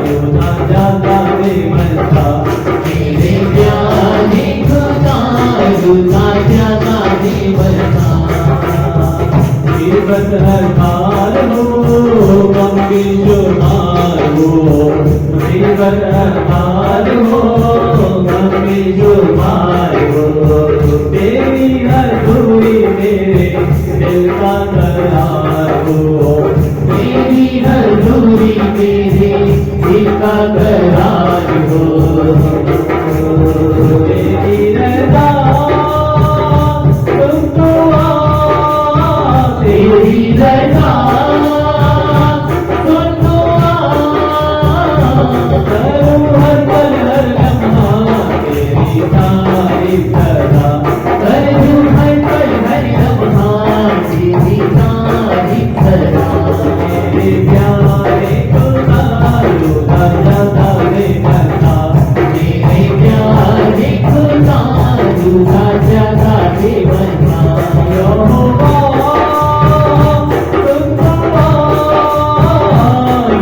रुला जाता रे बता, मेरे प्यारे खुदा रुला जाता रे बता। मुसीबत हर हाल हो, गम की जुमार हो, मुसीबत हर हाल हो, गम की जुमार हो, तेरी हर दूरी मेरे दिल का करार हो, तेरी हर दूरी मेरे दिल का करार हो, तेरी रज़ा तुमको तेरी रज़ा तुमको करूँ हर पल हर लम्हा तेरी तारीफ सदा, करूँ हर पल हर लम्हा तेरी तारीफ सदा। मेरे प्यारे खुदा रुला जाता रे बता, मेरे प्यारे खुदा रुला जाता रे बता। यहोवा तुमको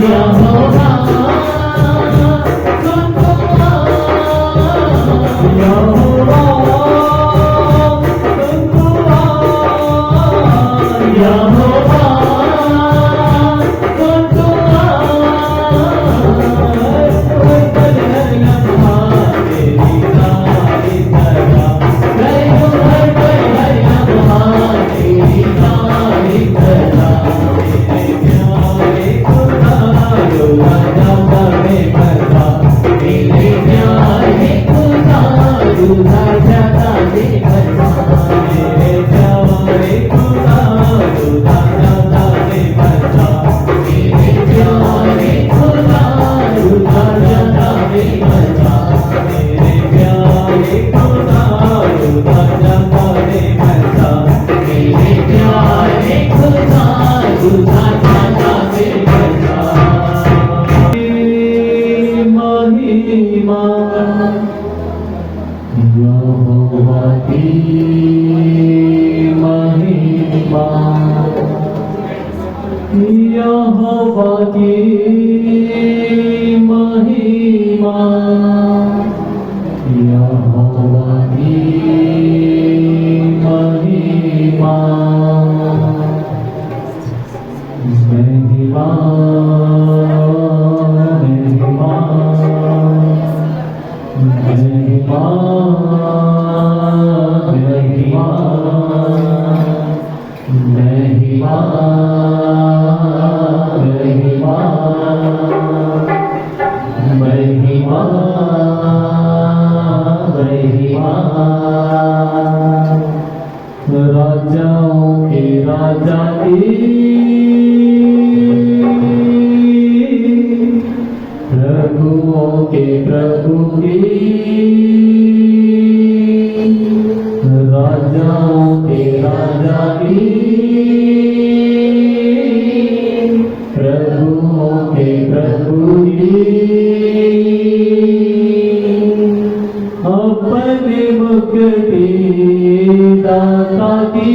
यहोवा तुमको यहोवा तुमको यहोवा तुमको हर पल हर लम्हा तेरी तारीफ सदा, करूँ हर पल हर लम्हा तेरी तारीफ सदा। मेरे प्यारे खुदा रुला जाता रे बता, मेरे प्यारे खुदा रुला जाता रे बता, मेरे प्यारे खुदा रुला जाता रे बता, मेरे प्यारे खुदा रुला जाता रे बता, मेरे प्यारे खुदा रुला जाता रे बता, मेरे प्यारे खुदा रुला जाता रे बता। महिमा यहोवा की महिमा, यहोवा की महिमा, यहोवा की महिमा, महिमा महिमा महिमा महिमा महिमा महिमा महिमा महिमा। राजाओं के राजा की, प्रभुओं के प्रभु की, राजाओं के राजा की, प्रभुओं के प्रभु की, अपने मुक्ति दाता की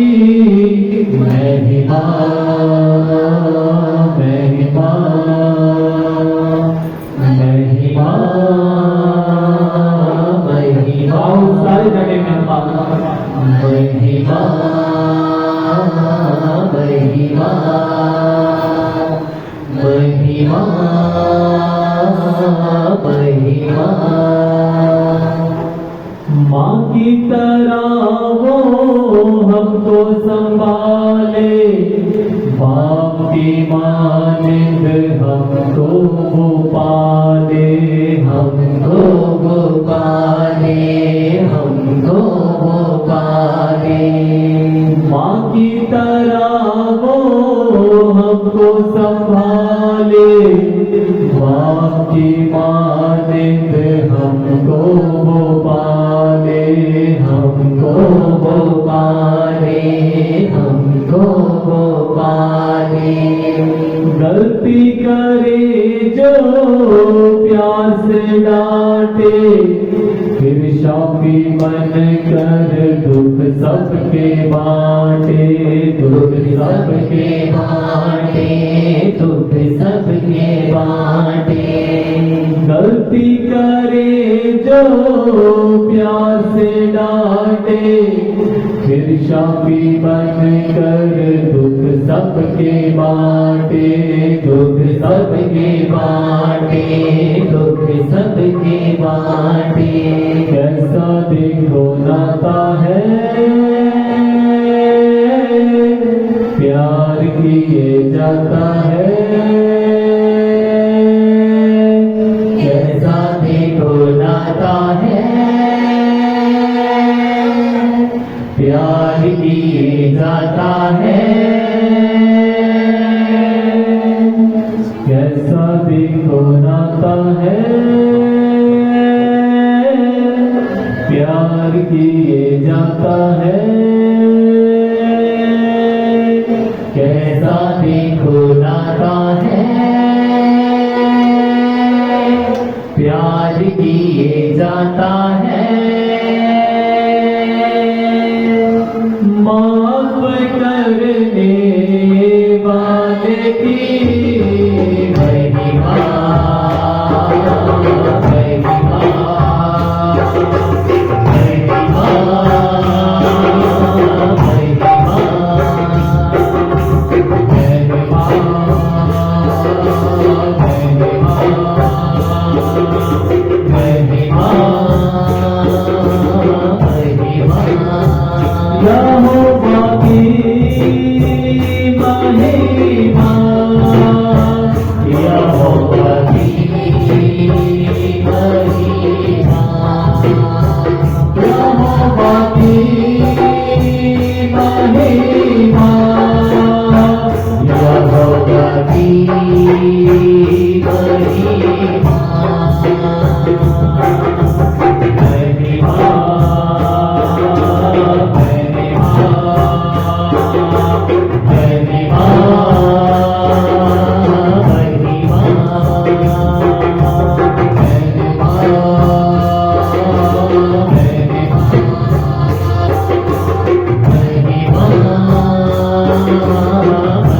महिमा महिमा महिमा महिमा। सारे जगह महिमा महिमा महिमा महिमा महिमा। माँ की तरह वो हमको संभाले, बाप की मानिंद हमको वो पाले, हमको वो पाले, हमको वो पाले। माँ की तरह वो हमको संभाले, बाप की मानिंद हमको वो पाले, हमको वो पाले, हमको वो पाले। गलती करे जो प्यार से डांटे, फिर शाफी मन कर दुख सबके बांटे, दुख सबके बांटे, दुख सबके बांटे। गलती करे जो प्यार से डांटे, फिर शापी बन कर दुख सबके बांटे, दुख सबके बांटे, दुख सबके बांटे। कैसा देखो नाता है प्यार किए जाता है, कैसा देखो नाता है प्यार किए जाता है, कैसा देखो नाता है प्यार किए जाता है, कैसा देखो नाता है प्यार किए जाता है। माफ करने वाले की महिमा, महिमा, महिमा,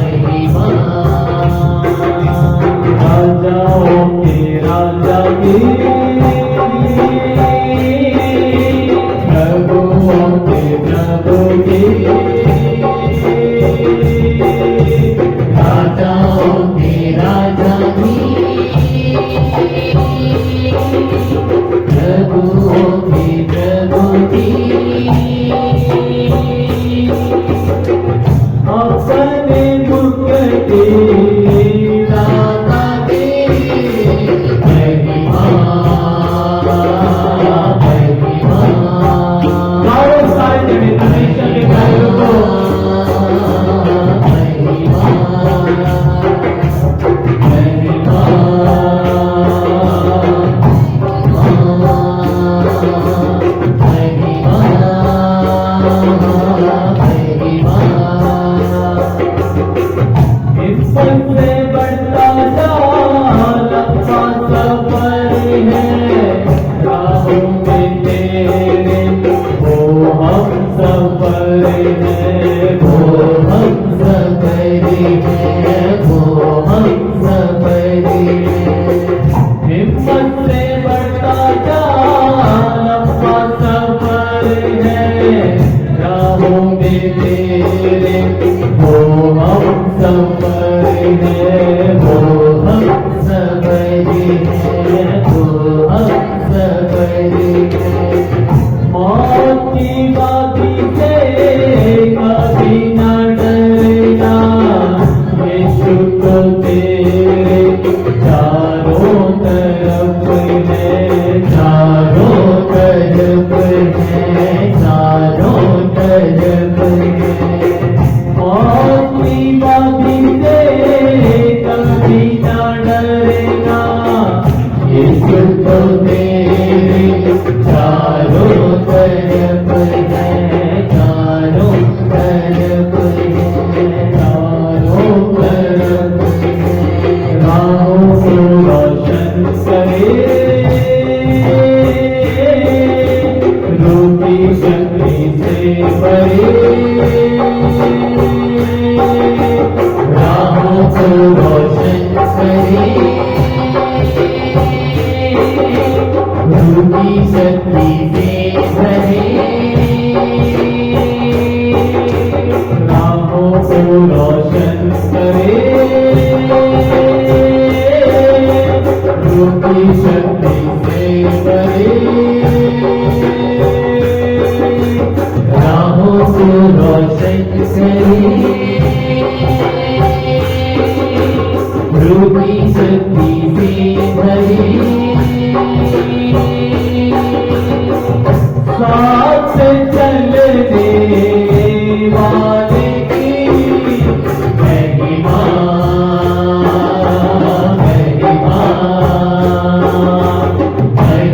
तेरे की शक्ति से भरे राहों को रोशन करे, प्रभु की शक्ति से भरे राहों को रोशन करे, प्रभु की शक्ति से भरे साथ चलने वाले की महिमा, महिमा,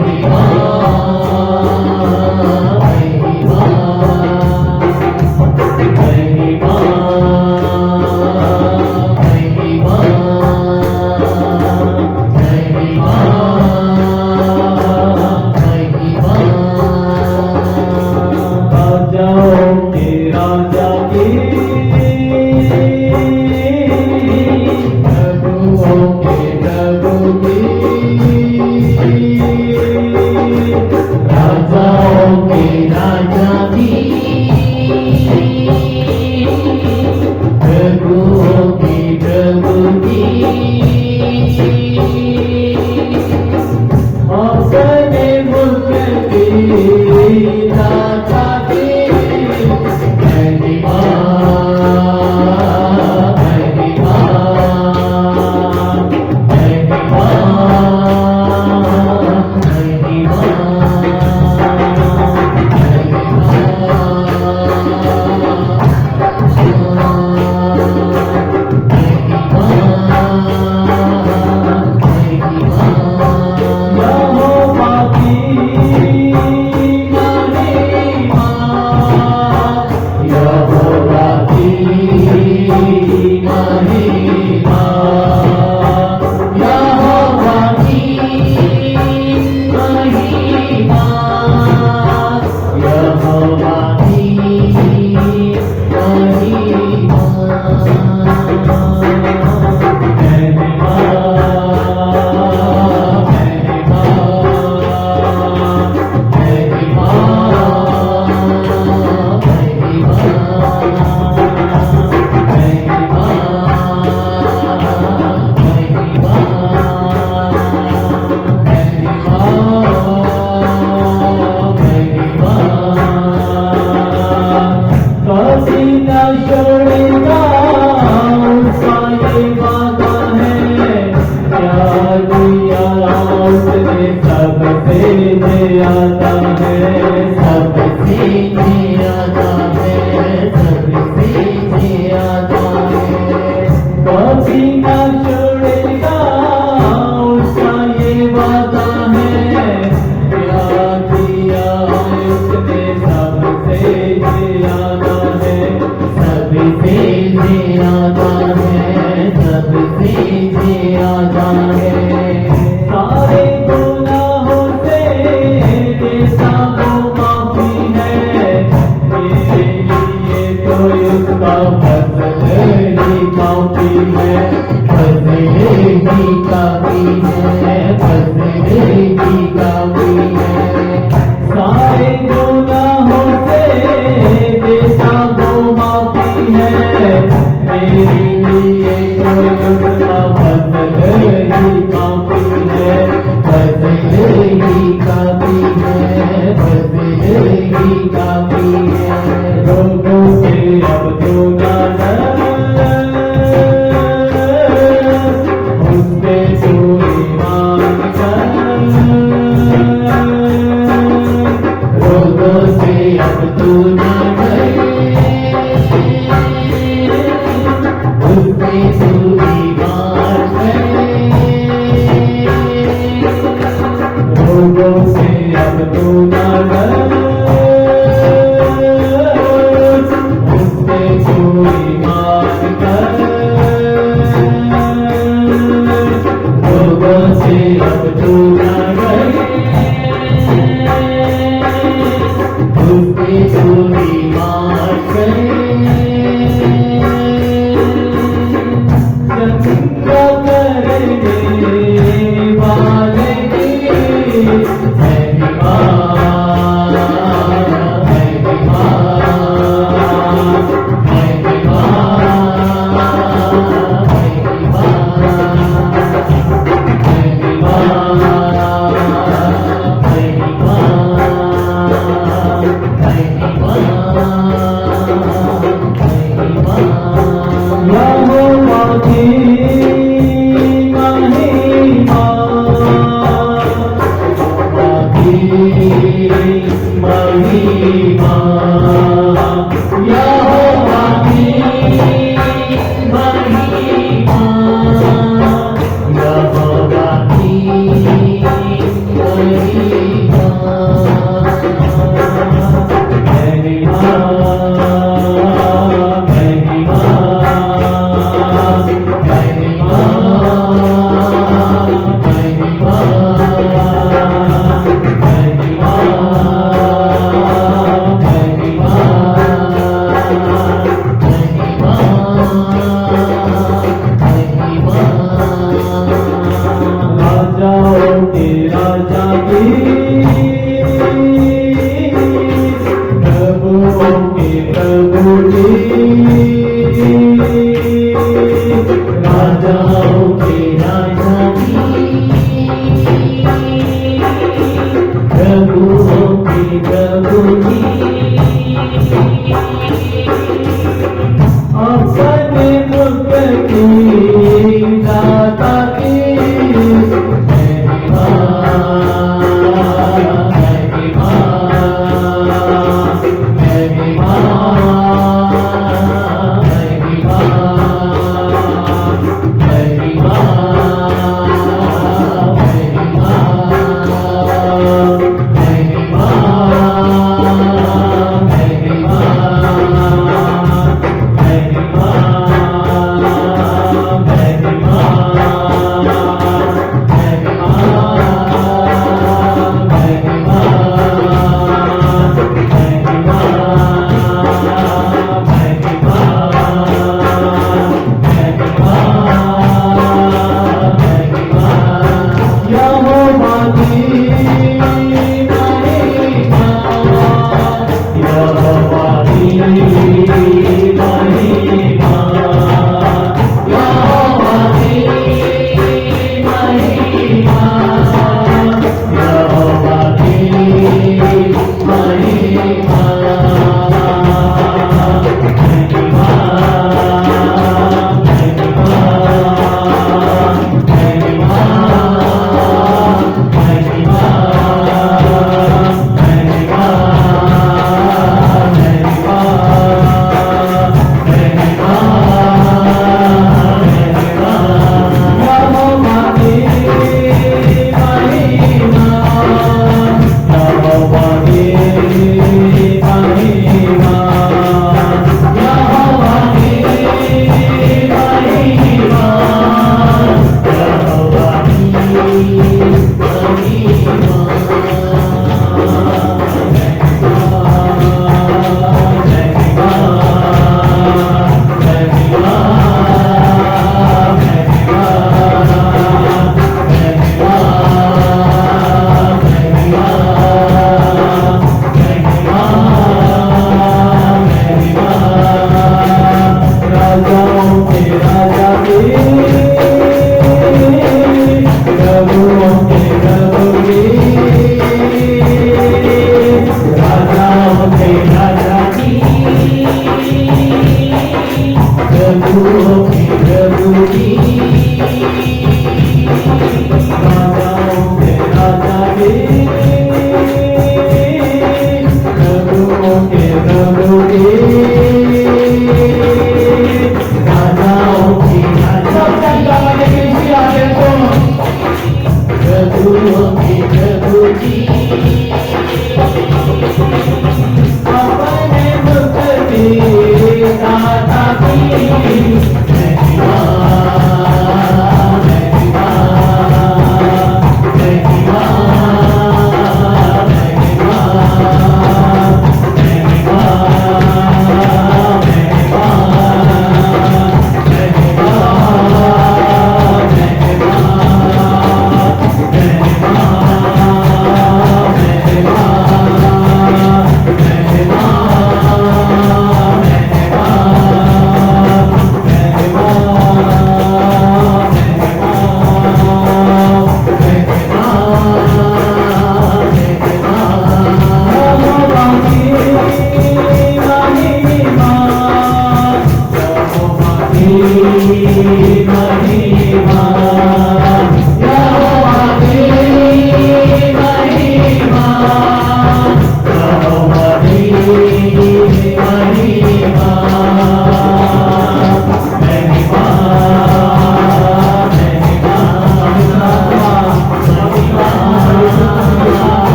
महिमा, महिमा, महिमा,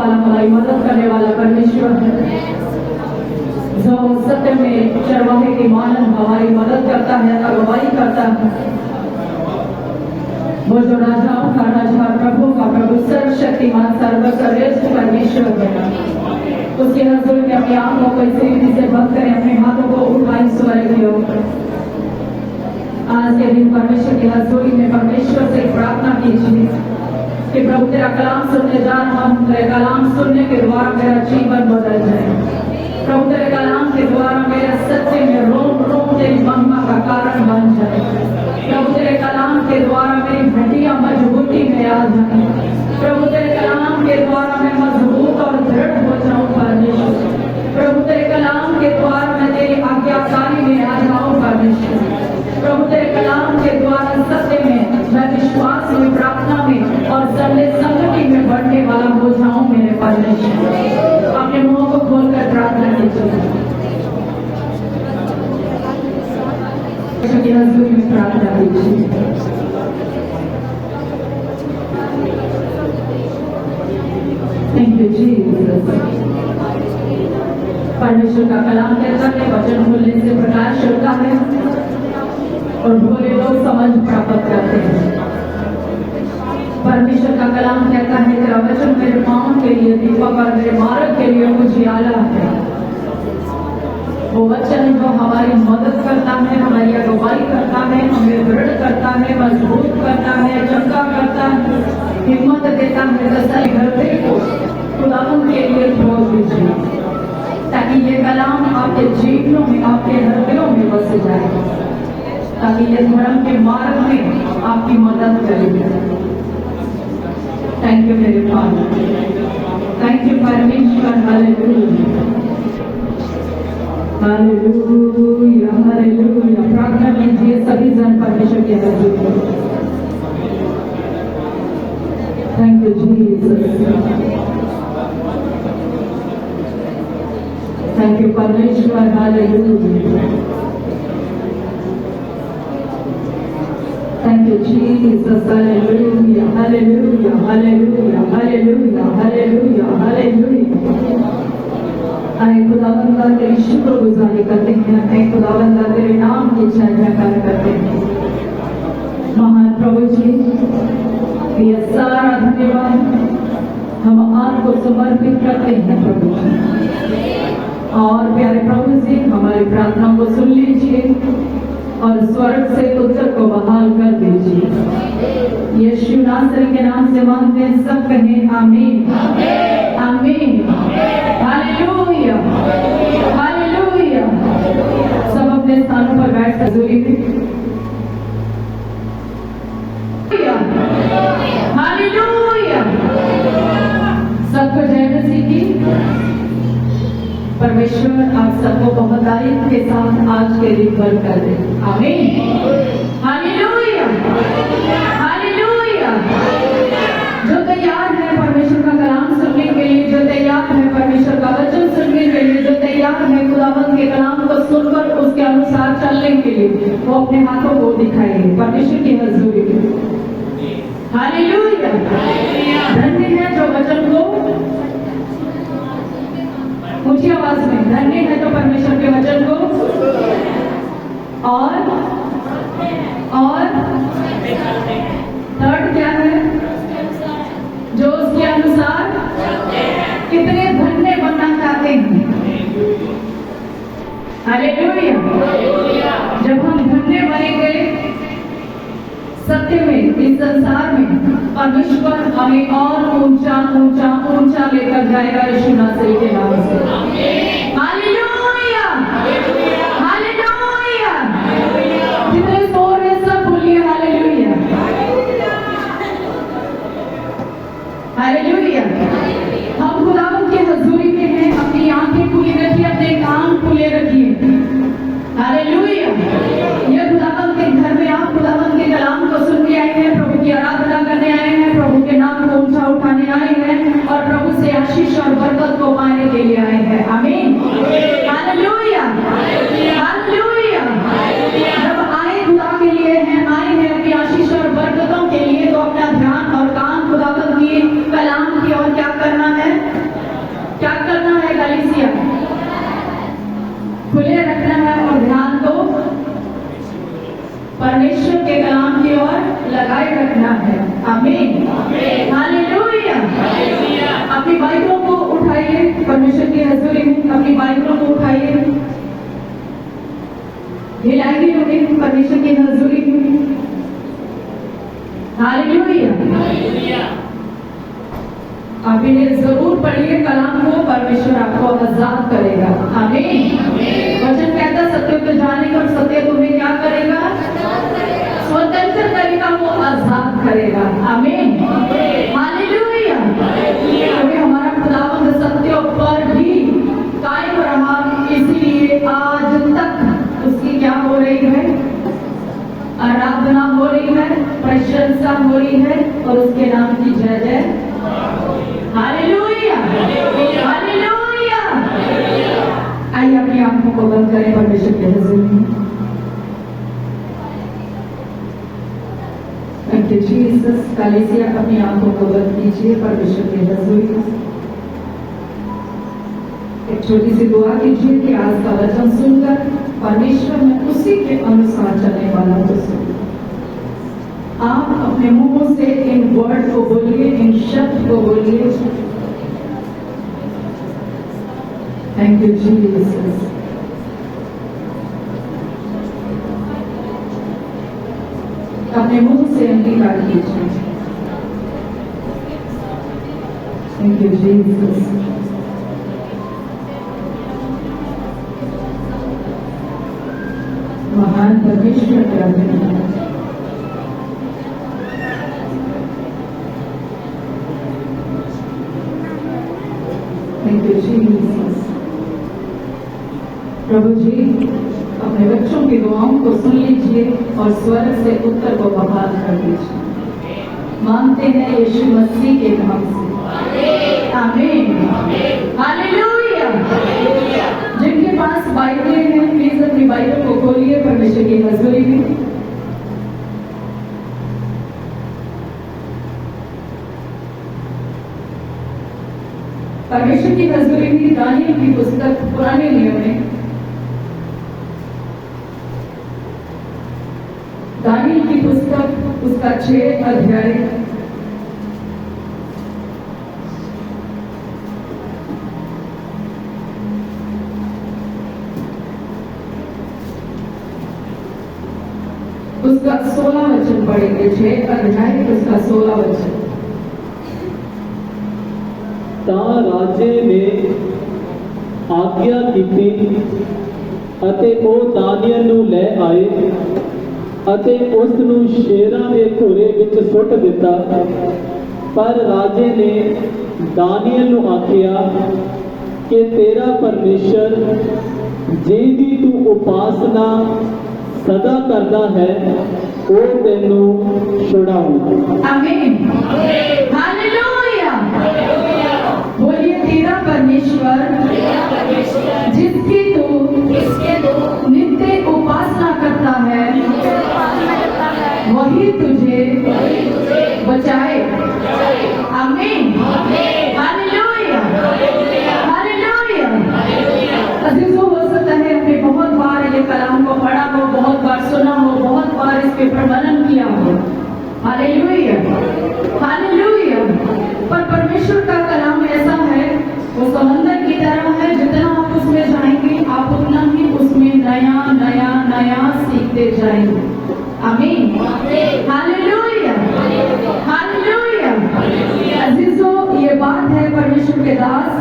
वाला, हमारी मदद करने वाला परमेश्वर है, जो सत्य में चरवाहे की मानन हमारी मदद करता है, अगुवाई करता है। वो जो राजाओं का राजा, प्रभु का प्रभु, सर्वशक्तिमान सर्वश्रेष्ठ परमेश्वर है। उसके हजूर में अपनी आंखों को इस रीति से बंद करें, अपने हाथों को उठाएं स्वर्ग की ओर। आज के दिन परमेश्वर की हजूरी में परमेश्वर से प्रार्थना कीजिए कि प्रभु तेरा कलाम सुनने जा रहा हूं, तेरे कलाम सुनने के द्वारा मेरा जीवन बदल जाए। प्रभु तेरे कलाम के द्वारा मेरे सच्चे में रोम रोम तेरी महिमा का कारण बन जाए। प्रभु तेरे कलाम के द्वारा मेरी हड्डियां मजबूती में आ जाए। प्रभु तेरे कलाम के द्वारा मैं मजबूत और दृढ़ हो जाऊं परमेश्वर। प्रभु तेरे कलाम के द्वारा मैं तेरी आज्ञाकारी में आ जाऊं परमेश्वर। प्रभु तेरे कलाम के द्वारा सत्य में मैं विश्वास में, प्रार्थना में और संदेश संगति में बढ़ने वाला हो जाऊं मेरे परमेश्वर। अपने मुंह को खोलकर प्रार्थना कीजिए, की हजूरी में प्रार्थना कीजिए। Thank you Jesus. परमेश्वर का कलाम कहता है वचन खोलने से प्रकाश होता है और भोले लोग समझ प्राप्त करते हैं। परमेश्वर का कलाम कहता है तेरा वचन मेरे पांव के लिए दीपक और मेरे मार्ग के लिए उजियाला है। वो वचन जो हमारी मदद करता है, हमारी अगुवाई करता है, हमें दृढ़ करता है, मजबूत करता है, चंगा करता है, हिम्मत देता है। दसरे हृदय को खुदावन के लिए छोड़ दीजिए ताकि ये कलाम आपके जीवनों में, आपके हृदयों में बस जाए, ताकि ये धर्म के मार्ग में आपकी मदद करें। थैंक यू मेरे फादर, थैंक यू परमेश्वर। Hallelujah hallelujah hallelujah. प्रार्थना कीजिए सभी जन परमेश्वर के हजूर में। Thank you Jesus, thank you परमेश्वर। Hallelujah, thank you Jesus. Hallelujah hallelujah hallelujah hallelujah hallelujah hallelujah. आए खुदावंदा तेरी शुक्रगुजारी करते हैं, आए खुदावंदा तेरे नाम की जय जयकार करते हैं। महान प्रभु जी, ये सारा धन्यवाद हम आपको समर्पित करते हैं प्रभु जी। और प्यारे प्रभु जी, हमारी प्रार्थना को सुन लीजिए और स्वर्ग से उत्तर को बहाल कर दीजिए। यीशु नासरी के नाम से मांगते हैं, सब कहें आमीन आमीन। Hallelujah hallelujah. सब अपने स्थानों पर बैठ हजूरी में। हालेलुया। सबको जय मसीह की। परमेश्वर आप सबको बहुत तारीफ के साथ आज के दिन भर कर दे। आमीन हालेलुया हालेलुया। जो तैयार है परमेश्वर का कलाम सुनने के लिए, जो तैयार है परमेश्वर का वचन सुनने के लिए, जो तैयार है खुदावंद के कलाम को सुनकर उसके अनुसार चलने के लिए, वो अपने हाथों को दिखाएंगे परमेश्वर की हजूरी में। हालेलुया। धन्य है जो वचन को ऊंची आवाज में, धन्य है तो परमेश्वर के वचन को और थर्ड क्या है, जो उसके अनुसार कितने धन्य बनना चाहते हैं। हालेलुया। जब हम धन्य बनेंगे सत्य में, इस संसार में, परमेश्वर हमें और ऊंचा ऊंचा ऊंचा लेकर जाएगा यीशु नासरी के नाम से। Hallelujah hallelujah. जितने शोर है सब बोलिए हालेलुया हालेलुया। हम खुदावंद के हजूरी में हैं, अपनी आंखें खुली रखिए, अपने कान खुले रखिए। हालेलुया। ये खुदावंद के घर में आप खुदावंद के कलाम को सुन के आए हैं, प्रभु की आराधना करने आए हैं, प्रभु के नाम को ऊंचा उठाने आए हैं और प्रभु से आशीष और बरकत को पाने के कलीसिया खुले रखना है और ध्यान को परमेश्वर के कलाम की ओर लगाए रखना है। आमीन, हालेलुया। अपनी बाइबलों को उठाइए, परमेश्वर की हजूरी में अपनी बाइबलों को उठाइए, हिलाइए उन्हें परमेश्वर की हजूरी में। हालेलुया। आप इन्हें जरूर पढ़िए, कलाम को परमेश्वर आपको आजाद करेगा। आमीन। वचन कहता सत्य को जानेगा और सत्य तुम्हें क्या करेगा? स्वतंत्र करेगा, वो आजाद करेगा। आमीन, हालेलुया। क्योंकि हमारा खुदावंद सत्य पर भी कायम रहा, इसलिए आज तक उसकी क्या हो रही है? आराधना हो रही है, प्रशंसा हो रही है और उसके नाम की जय जय। Hallelujah, hallelujah. आइए अपनी आंखों को बंद करें परमेश्वर के हुजूर में। Thank you Jesus. कलीसिया अपनी आंखों को बंद कीजिए परमेश्वर के हुजूर में। एक छोटी सी दुआ कीजिए कि आज का वचन सुनकर परमेश्वर में उसी के अनुसार चलने वाला को सुन। आप अपने मुंहों से इन वर्ड को बोलिए, इन शब्द को बोलिए। Thank you Jesus. अपने मुंह से अंगीकार कीजिए। Thank you Jesus. महान परमेश्वर का धन्यवाद। Thank you Jesus. प्रभु जी, अपने बच्चों की दुआओं को सुन लीजिए और स्वर्ग से उत्तर को बहाल कर दीजिए। मांगते हैं यीशु मसीह के नाम से, आमीन, हालेलुया। जिनके पास बाइबलें हैं प्लीज अपनी बाइबल को खोलिए परमेश्वर की हजूरी में। परमेश्वर की हजूरी में दानियल की पुस्तक पुराने नियम में, दानियल की पुस्तक उसका 6 अध्याय उसका 16 वचन पढ़ेंगे। 6 अध्याय उसका 16 वचन। ਤਾਂ ਰਾਜੇ ਨੇ ਆਗਿਆ ਕੀਤੀ ਅਤੇ ਉਹ ਦਾਨੀਅਲ ਨੂੰ ਲੈ ਆਏ ਅਤੇ ਉਸ ਨੂੰ ਸ਼ੇਰਾਂ ਦੇ ਘੋਰੇ ਵਿੱਚ ਸੁੱਟ ਦਿੱਤਾ। ਪਰ ਰਾਜੇ ਨੇ ਦਾਨੀਅਲ ਨੂੰ ਆਖਿਆ ਕਿ ਤੇਰਾ ਪਰਮੇਸ਼ਰ ਜਿਹਦੀ ਤੂੰ ਉਪਾਸਨਾ ਸਦਾ करता है वो तेनू छुड़ाऊ। आमीन, हालेलुया। बोलिए तेरा परमेश्वर जिसकी तू नित्य उपासना करता है वही तुझे बचाए। आमीन, हालेलुया, हालेलुया। अजीजों, हो सकता है हमने बहुत बार ये कलाम को पढ़ा हो, बहुत बार सुना हो, बहुत बार इसके ऊपर मनन किया हो। Hallelujah, hallelujah. पर परमेश्वर का कलाम ऐसा है, वो समंदर की तरह है, जितना आप उसमें जाएंगे आप उतना ही उसमें नया नया नया सीखते जाएंगे। आमीन, हालेलुया, हालेलुया। अजीजों, ये बात है परमेश्वर के दास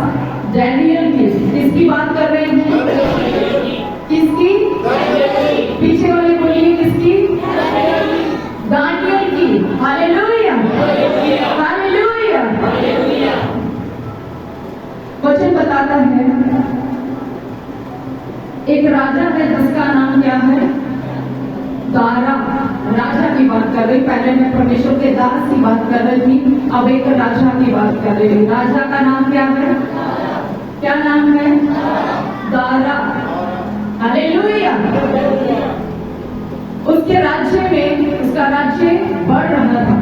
डैनियल की। किसकी बात कर रहे हैं? किसकी? पीछे वाले बोलिए किसकी? दानियल की। Hallelujah, hallelujah. वचन बताता है एक राजा है जिसका नाम क्या है? दारा। राजा की बात कर रही, पहले मैं परमेश्वर के दास की बात कर रही थी, अब एक राजा की बात कर रही हूँ। राजा का नाम क्या है? क्या नाम है? दारा। हालेलुया। उसके राज्य में, उसका राज्य बढ़ रहा था।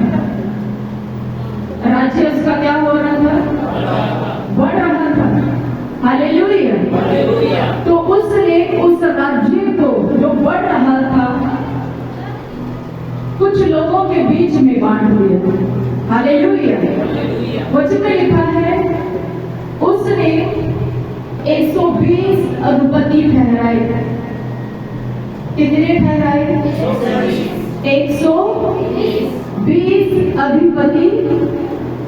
राज्य उसका क्या हो रहा था? बढ़ रहा था। हालेलुया। तो उसने उस राज्य को जो बढ़ रहा था कुछ लोगों के बीच में बांट दिया। हालेलुया। वचन में लिखा है उसने 120 अधिपति ठहराए। कितने ठहराए? 120 अधिपति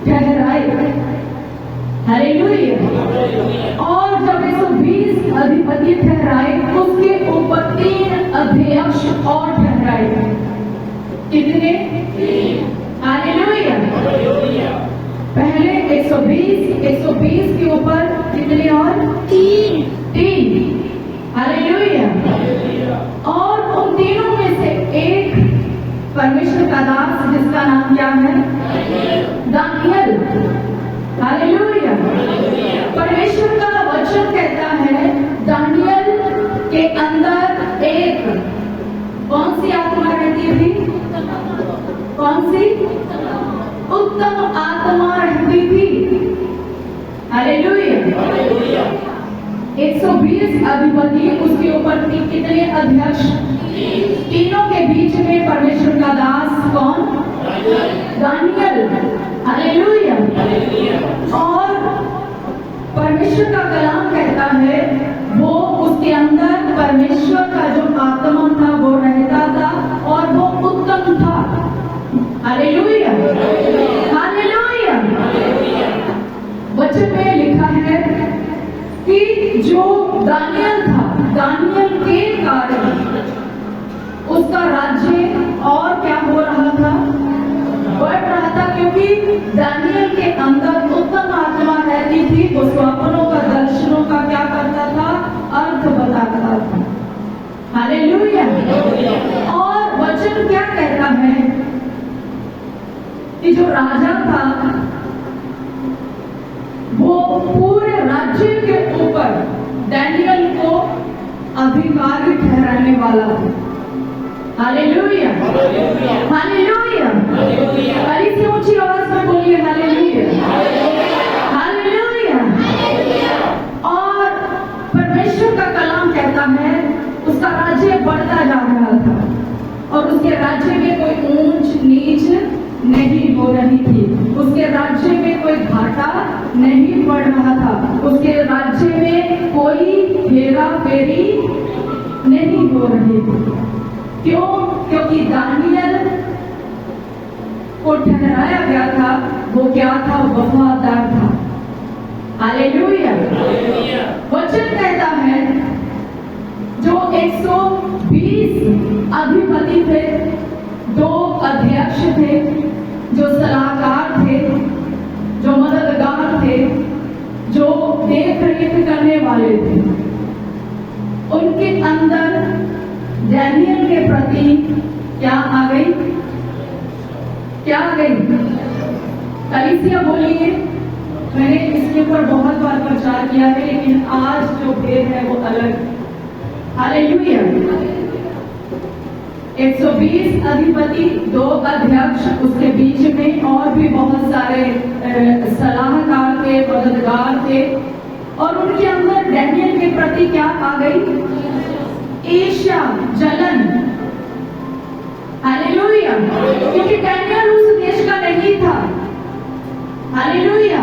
ठहराए। हालेलुया। और जब 120 अधिपति ठहराए उसके ऊपर 3 अध्यक्ष और ठहराए। कितने? हालेलुया। पहले 120 के ऊपर कितने और? 3। हालेलुया। और उन तीनों में से एक परमेश्वर का दास जिसका नाम क्या है? दानियल। हालेलुया। परमेश्वर का वचन कहता है दानियल के अंदर एक कौन सी आत्मा रहती थी? कौन सी? उत्तम आत्मा रहती थी। हालेलुया। 120 अधिपति उसके ऊपर कितने अध्यक्ष? तीनों के बीच में परमेश्वर का दास कौन? दानियल। हालेलुया। और परमेश्वर का कलाम कहता है वो उसके अंदर परमेश्वर का जो आत्मा था वो रहता था और वो उत्तम था। हालेलुया। हालेलुया। वचन में लिखा है कि जो दानियल था, दानियल के कारण उसका राज्य और क्या हो रहा था? बढ़ रहा था, क्योंकि दानियल के अंदर उत्तम आत्मा रहती थी। वो स्वप्नों का, दर्शनों का क्या करता था? अर्थ बताता था। हालेलुया। और वचन क्या कहता है कि जो राजा था वो पूरे राज्य के ऊपर दानियल को अधिकारी ठहराने वाला था। हालेलुया। हालेलुया। अरे से ऊंची आवाज में बोलिए हालेलुया। हालेलुया। और परमेश्वर का कलाम कहता है उसका राज्य बढ़ता जा रहा था और उसके राज्य में कोई ऊंच नीच नहीं हो रही थी। उसके राज्य में कोई घाटा नहीं पड़ रहा था। उसके राज्य में कोई हेरा फेरी नहीं हो रही थी। क्यों? क्योंकि दानियल को ठहराया गया था। वो क्या था? वफादार था। हालेलुया। वचन कहता है जो 120 अधिपति थे, 2 अध्यक्ष थे, जो सलाहकार थे, जो मददगार थे, जो देख रेख करने वाले थे, उनके अंदर दानियल के प्रति क्या आ गई? क्या आ गई? कलीसिया बोलिए। मैंने इसके ऊपर बहुत बार प्रचार किया है, लेकिन आज जो भेद है वो अलग। हालेलुया। 120 अधिपति, 2 अध्यक्ष, उसके बीच में और भी बहुत सारे सलाहकार थे, मददगार थे, और उनके अंदर दानियल के प्रति क्या आ गई? ईर्ष्या, जलन। हालेलुया। क्योंकि दानियल उस देश का नहीं था। हालेलुया।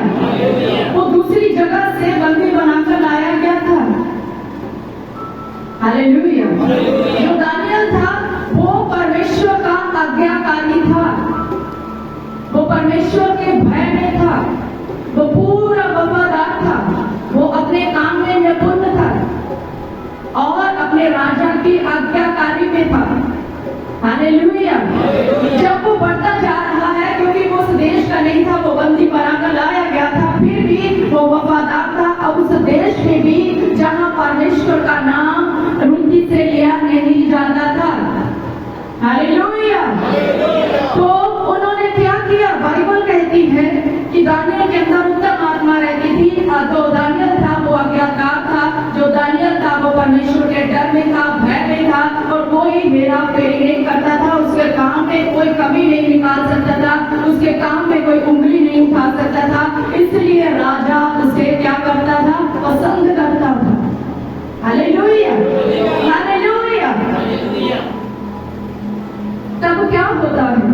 वो दूसरी जगह से बंदी बनाकर लाया गया था। हालेलुया। जो दानियल था वो परमेश्वर का आज्ञाकारी था। वो परमेश्वर के भय में था। वो पूरा वफादार था। वो अपने काम में निपुण था और अपने राजा की आज्ञाकारी में था। हालेलुया। जब वो बढ़ता जा रहा है, क्योंकि वो उस देश का नहीं था, वो बंदी बनाकर लाया गया था, फिर भी वो वफादार था। अब उस देश में भी जहां परमेश्वर का नाम रुंदी से लिया नहीं जाता था। हालेलुया। तो उन्होंने क्या किया? बाइबल कहती है कि दानियल के अंदर उत्तम आत्मा रहती थी। तो दानियल था वो आज्ञाकार था। जो दानियल था वो परमेश्वर के डर में था, भय में था, और कोई हेरा फेरी नहीं करता था। उसके काम में कोई कोई कमी नहीं निकाल सकता था, उसके काम में कोई उंगली नहीं उठा सकता था। इसलिए राजा उसे क्या करता था? पसंद करता था। Hallelujah, hallelujah. तब क्या होता है?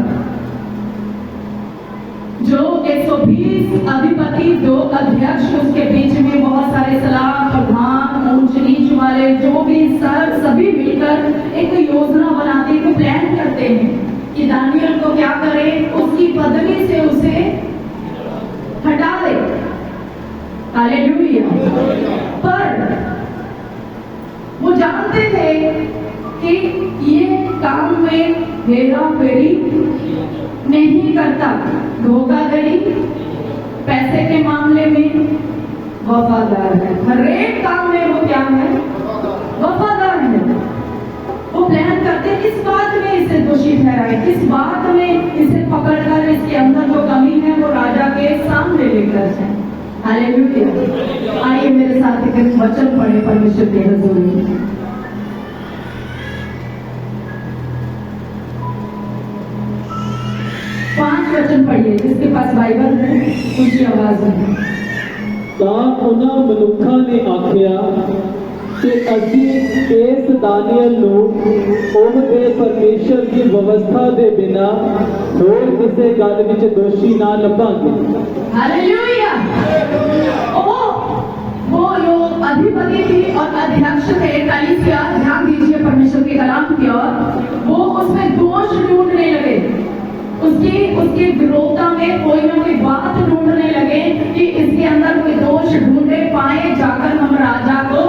जो 120 अधिपति, 2 अध्यक्ष, उसके बीच में बहुत सारे सलाह, प्रधान, ऊंच नीच वाले, जो भी सर, सभी मिलकर एक योजना बनाते, एक प्लान करते हैं कि दानियल को क्या करें, उसकी पदवी से उसे हटा दे। हालेलुया। पर वो जानते थे कि ये काम में हेरा फेरी नहीं करता, धोखाधड़ी, पैसे के मामले में वफादार है। हर एक काम में वो क्या है? वफादार है। वो प्लान करते किस बात में इसे दोषी ठहराए, किस बात में इसे पकड़कर इसके अंदर जो कमी है वो राजा के सामने लेकर जाए। हालेलुया। आइए मेरे साथ एक वचन पढ़े परमेश्वर के हुजूर में। 5 वचन पढ़िए, जिसके पास बाइबल है ऊंची आवाज में। ਤਾਂ ਉਹਨਾਂ ਮਨੁੱਖਾਂ ਨੇ ਆਖਿਆ ਕਿ ਅਸੀਂ ਇਸ ਦਾਨੀਅਲ ਨੂੰ ਉਹਦੇ ਪਰਮੇਸ਼ਰ ਦੀ ਵਿਵਸਥਾ ਦੇ ਬਿਨਾ ਹੋਰ ਕਿਸੇ ਗੱਲ ਵਿੱਚ ਦੋਸ਼ੀ ਨਾ ਲੱਭਾਂਗੇ। हालेलुया। वो लोग अधिपति थे और अध्यक्ष थे, कलीसिया, ध्यान दीजिए परमेश्वर के कलाम की ओर, वो उसमें दोष ढूंढने लगे, उसके विरोधता में कोई ना कोई बात ढूंढने लगे कि इसके अंदर कोई दोष ढूंढे पाए, जाकर हम राजा को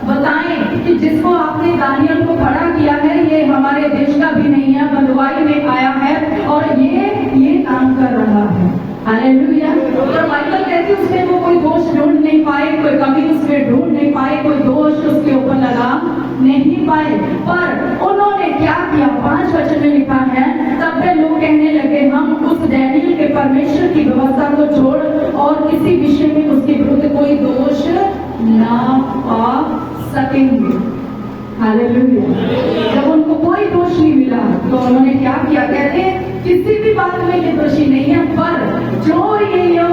बताएं कि जिसको आपने दानियल को खड़ा किया है ये हमारे देश का भी नहीं है, बंधुआई में आया है और ये काम कर रहा है। हालेलुया। और बाइबल कहती है उसमें वो कोई दोष ढूंढ नहीं पाए, कोई कमी उसमें ढूंढ नहीं पाए, कोई दोष उसके ऊपर लगा नहीं पाए। पर उन्होंने क्या किया? 5 वचन में लिखा है, तब वे लोग कहने लगे हम उस डैनियल के परमेश्वर की व्यवस्था को छोड़ और किसी विषय में उसके विरुद्ध कोई दोष ना पा सकेंगे। हालेलुया। जब उनको कोई दोष नहीं मिला तो उन्होंने क्या किया? कहते किसी भी बात में ये दोषी नहीं है, पर जो ये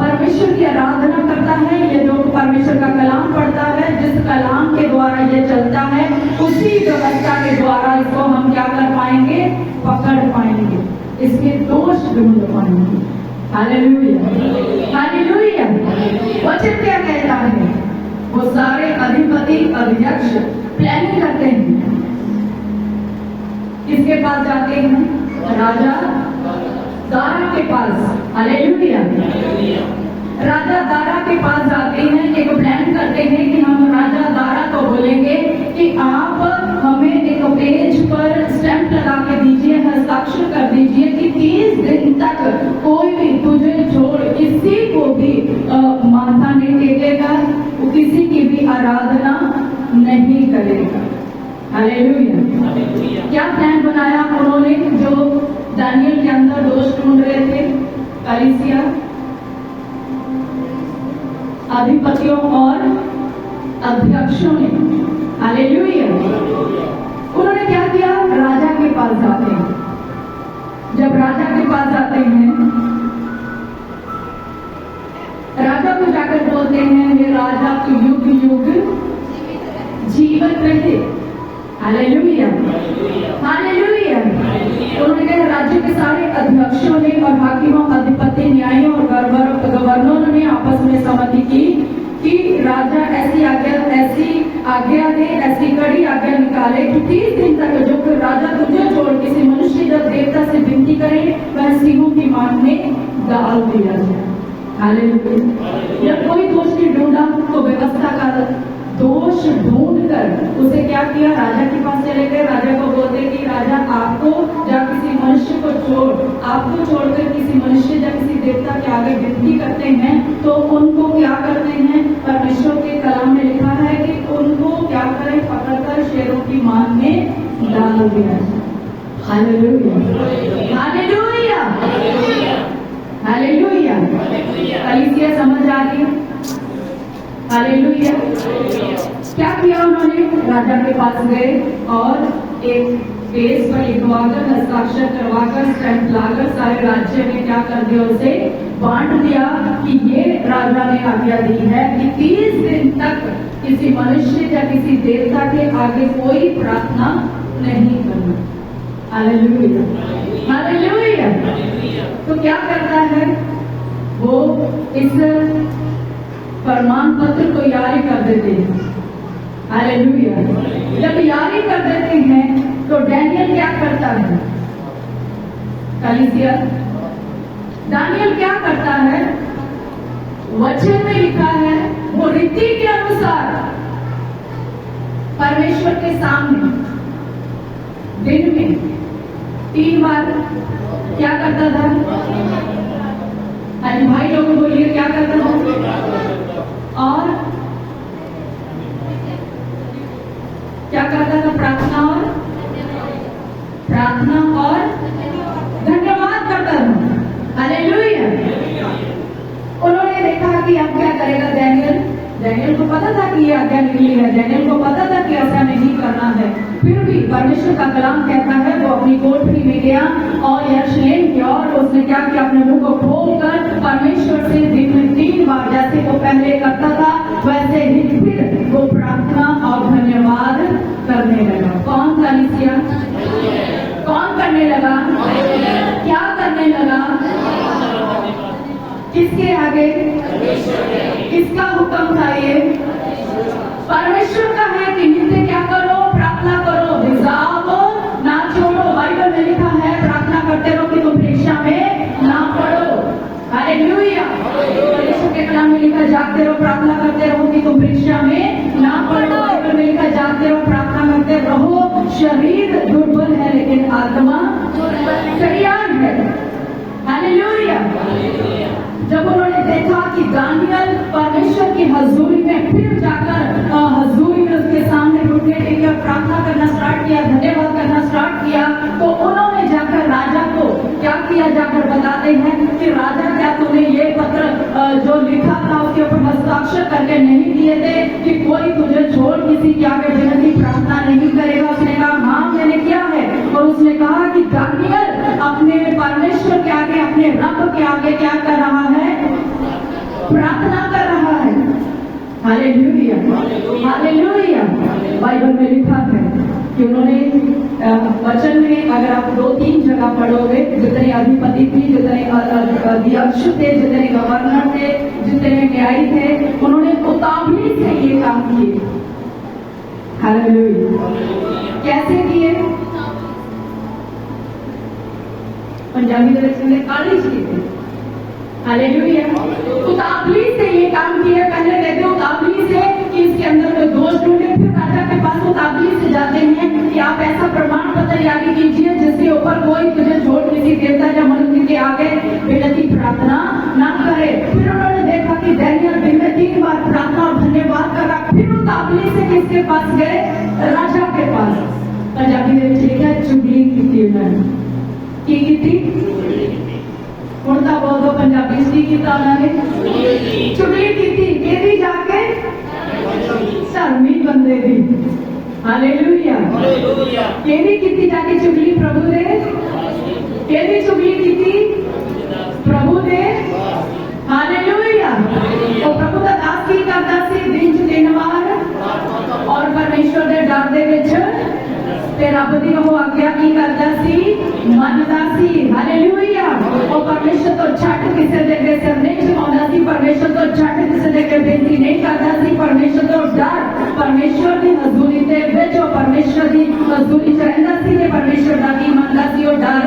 परमेश्वर की आराधना करता है, ये जो परमेश्वर का कलाम पढ़ता है, जिस कलाम के द्वारा ये चलता है, उसी व्यवस्था के द्वारा इसको हम क्या कर पाएंगे? पकड़ पाएंगे, इसके दोष ढूंढ पाएंगे। Hallelujah, hallelujah. वचन क्या कहता है? वो सारे अधिपति, अध्यक्ष प्लानिंग करते हैं, किसके पास जाते हैं? राजा दारा के पास। हालेलुया। राजा दारा के पास जाते हैं, एक प्लान करते हैं कि हम राजा दारा को बोलेंगे कि आप हमें एक पेज पर स्टैंप लगा के दीजिए, हस्ताक्षर कर दीजिए कि 30 दिन तक कोई भी तुझे छोड़ किसी को भी माथा नहीं टेकेगा, किसी की भी आराधना नहीं करेगा। हालेलुया। क्या प्लान बनाया उन्होंने? जो दानियल के अंदर दोष ढूंढ रहे थे, कलीसिया, अधिपतियों और अध्यक्षों ने। हालेलुया। उन्होंने क्या किया? राजा के पास जाते हैं। जब राजा के पास जाते हैं, राजा को जाकर बोलते हैं, हे राजा तू युग युग जीवित रहे। Hallelujah, hallelujah. उन्होंने कहा राज्य के सारे अध्यक्षों ने और हाकिमों, अधिपति, न्यायियों और गवर्नरों ने आपस में सहमति की कि राजा ऐसी आज्ञा दे, ऐसी कड़ी आज्ञा निकाले कि 30 दिन तक जो राजा तुझे छोड़ किसी मनुष्य या देवता से विनती करे वह सिंहों की मांग में डाल दिया जाए। हालेलुया। जब कोई दोष नहीं ढूंढा तो व्यवस्था का दोष ढूंढकर उसे क्या किया? राजा के पास चले गए। राजा को बोलते कि राजा आपको या किसी मनुष्य को आपको छोड़कर किसी मनुष्य या किसी देवता के आगे विनती करते हैं तो उनको क्या करते हैं? परमेश्वर के कलाम में लिखा है कि उनको क्या करें? पकड़कर शेरों की मांग में डाल दिया जाए। Hallelujah, hallelujah, hallelujah. कलीसिया समझ आ रही है? हालेलुया। क्या किया उन्होंने? राजा के पास गए और एक पेज पर लिखवाकर हस्ताक्षर करवाकर स्टैंप लाकर सारे राज्य में क्या कर दिया, उसे बांट दिया कि ये राजा ने आज्ञा दी है कि 30 दिन तक किसी मनुष्य या किसी देवता के आगे कोई प्रार्थना नहीं करना। Hallelujah, hallelujah. तो क्या करता है वो, इस प्रमाण पत्र को जारी कर देते हैं। हालेलुया। जब जारी कर देते हैं तो डैनियल क्या करता है, कलीसिया दानियल क्या करता है, वचन में लिखा है वो रीति के अनुसार परमेश्वर के सामने दिन में 3 बार क्या करता था। अरे भाई लोगों बोलिए क्या करता था, और क्या करता था, प्रार्थना और धन्यवाद करता था। हालेलुया। उन्होंने देखा कि अब क्या करेगा डैनियल को पता था कि ये आज्ञा निकली है, डैनियल को पता था कि ऐसा नहीं करना है, फिर भी परमेश्वर का कलाम कहता है वो अपनी कोठरी में गया और यरूशलेम की ओर उसने क्या किया, अपने मुंह को खोलकर परमेश्वर से दिन में 3 बार जैसे वो पहले करता था वैसे ही फिर वो प्रार्थना और धन्यवाद करने लगा। कौन कलीसिया, कौन करने लगा, क्या करने लगा, किसके आगे, किसका हुक्म था ये, परमेश्वर का है कि नित्य क्या करो, प्रार्थना करो, हिसाब ना छोड़ो। बाइबल में लिखा है प्रार्थना करते रहो कि तुम परीक्षा में ना पड़ो। हालेलुया। परमेश्वर के कलाम में लिखा जागते रहो प्रार्थना करते रहो कि तुम परीक्षा में ना पड़ो। बाइबल में लिखा जागते रहो प्रार्थना करते रहो, शरीर दुर्बल है लेकिन आत्मा तैयार है। हालेलुया। जब उन्होंने देखा कि दानियल परमेश्वर की हजूरी में फिर जाकर हजूरी में उसके सामने घुटने टेककर प्रार्थना करना स्टार्ट किया, धन्यवाद करना स्टार्ट किया, तो उन्होंने जाकर राजा को क्या किया, जाकर बताते हैं कि राजा क्या तूने ये पत्र जो लिखा था उसके ऊपर हस्ताक्षर करके नहीं दिए थे कि कोई तुझे छोड़ किसी के आगे विनती प्रार्थना नहीं करेगा। उसने कहा हाँ मैंने किया है। और उसने कहा कि दानियल अपने परमेश्वर के आगे, अपने रब के आगे क्या कर रहा है, प्रार्थना कर रहा है। Hallelujah, hallelujah. बाइबल में लिखा है कि उन्होंने वचन में अगर आप 2-3 जगह पढ़ोगे, जितने अधिपति थे, जितने अध्यक्ष थे, जितने गवर्नर थे, जितने न्यायी थे, उन्होंने उतावली से ये काम किए। हालेलुया। कैसे किए, पंजाबी में काली किए। हालेलुया। उतावली से ये काम किया। पहले कहते उतावली से कि इसके अंदर कोई दोष ढूंढे, फिर राजा के पास उतावली से जाते हैं कि आप ऐसा प्रमाण पत्र जारी कीजिए जिसके ऊपर कोई तुझे छोड़ किसी देवता या मनुष्य के आगे विनती प्रार्थना ना करे। फिर उन्होंने देखा कि डैनियल दिन में 3 बार प्रार्थना और धन्यवाद कर रहा, फिर उतावली से किसके पास गए, राजा के पास। पंजाबी में लिखा है चुगली की उन्होंने उड़ता बोल दो पंजाबी सी की चुगली की जाके धर्मी बंदे दी। हालेलुया। केदी की जाके चुगली प्रभु दे, केदी चुगली की प्रभु दे। हालेलुया। तो प्रभु का दास की करता सी दिन च 3 बार और परमेश्वर के डर दे विच ते रब दी वो आज्ञा की करता सी, मनदा सी। हालेलुया। और परमेश्वर तो झट किसी दे अगे सिर नहीं झुकाउंदा सी, परमेश्वर तो झट किसी दे अगे बेनती नहीं करता सी। परमेश्वर तो डर परमेश्वर की हजूरी दे विच परमेश्वर की हजूरी च रहिंदा सी ते परमेश्वर दा की मनदा सी, और डर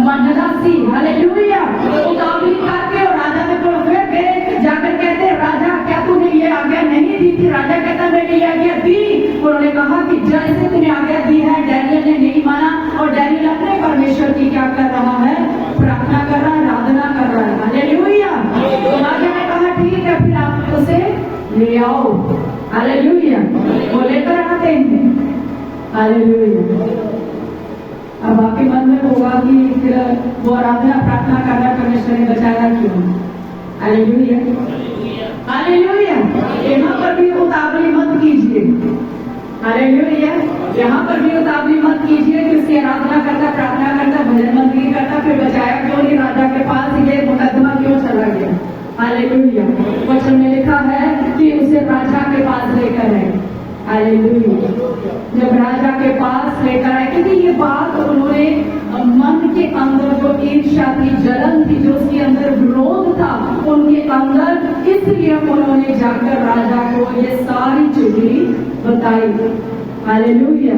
मनदा सी। हालेलुया। उतावली करके और राजा के कोल फिर गए, जाकर कहते राजा क्या तूने ये आज्ञा नहीं दी थी। राजा कहता मैंने ये आज्ञा दी। उन्होंने कहा कि जैसे तूने आज्ञा दी है, डैनियल ने नहीं माना और डैनियल अपने परमेश्वर की क्या कर रहा है, प्रार्थना कर रहा है, आराधना कर रहा है। हालेलुया। तो राजा ने कहा ठीक है फिर आप उसे ले आओ। हालेलुया। वो लेकर आते हैं। हालेलुया। अब आपके मन में होगा कि फिर वो आराधना प्रार्थना कर रहा है, परमेश्वर ने बचाया क्यों। Hallelujah, hallelujah. यहाँ पर भी उतावली मत कीजिए। हालेलुया। यहाँ पर भी उतावली मत कीजिए कि उसकी आराधना करता, प्रार्थना करता, भजन मंदिर करता, फिर बचाया क्यों नहीं राजा के पास, ये मुकदमा क्यों चला गया। हालेलुया। वचन में लिखा है कि उसे राजा के पास लेकर आए। हालेलुया। जब राजा के पास लेकर आए, क्योंकि ये बात उन्होंने मन के अंदर जो ईर्ष्या थी, जलन थी, जो उसके अंदर विरोध था उनके अंदर, इसलिए उन्होंने जाकर राजा को ये सारी चुगली बताई। हालेलुया।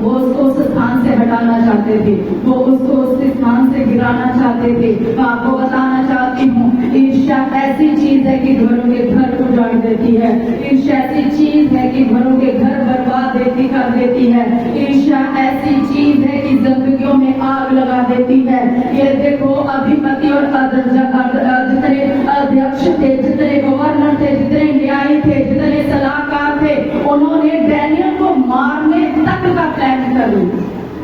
वो उसको उस स्थान से हटाना चाहते थे, वो उसको उस स्थान से गिराना चाहते थे। मैं आपको बताना चाहती हूँ, ईर्ष्या ऐसी चीज है कि घरों के घर उजाड़ देती है। ईर्ष्या ऐसी चीज है कि घरों के घर बर्बाद कर देती है। ईर्ष्या ऐसी चीज है कि जिंदगियों में आग लगा देती है। ये देखो, अधिपति और जितने अध्यक्ष थे, जितने गवर्नर थे, जितने न्यायी थे, जितने सलाहकार थे, उन्होंने डैनियल को मारने तक का प्लान कर लिया।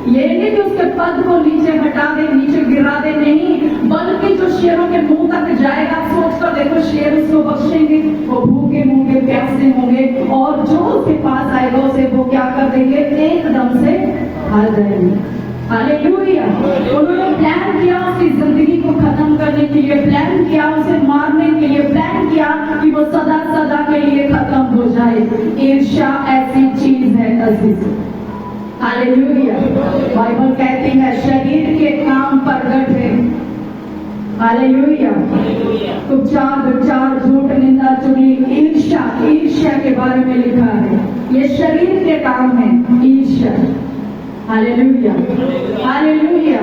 ये नहीं कि उसके पद को नीचे हटा दे, नीचे गिरा दे, नहीं, बल्कि जो शेरों के मुंह तक जाएगा, सोच कर देखो, शेर उसको बख्शेंगे, वो भूखे होंगे, प्यासे होंगे, और जो उसके पास आएगा उसे वो क्या कर देंगे, एकदम से खा जाएंगे। हालेलुया। उन्होंने प्लान किया उसकी जिंदगी को खत्म करने के लिए, प्लान किया उसे मारने के लिए, प्लान किया कि वो सदा सदा के लिए खत्म हो जाए। ईर्ष्या ऐसी चीज है अजीज। हालेलुया। बाइबल कहती है शरीर के काम प्रगट है। हालेलुया। उपचार, विचार, झूठ, निंदा, चुगली, ईर्ष्या, ईर्ष्या के बारे में लिखा है, ये शरीर के काम है, ईर्ष्या। हालेलुया। हालेलुया।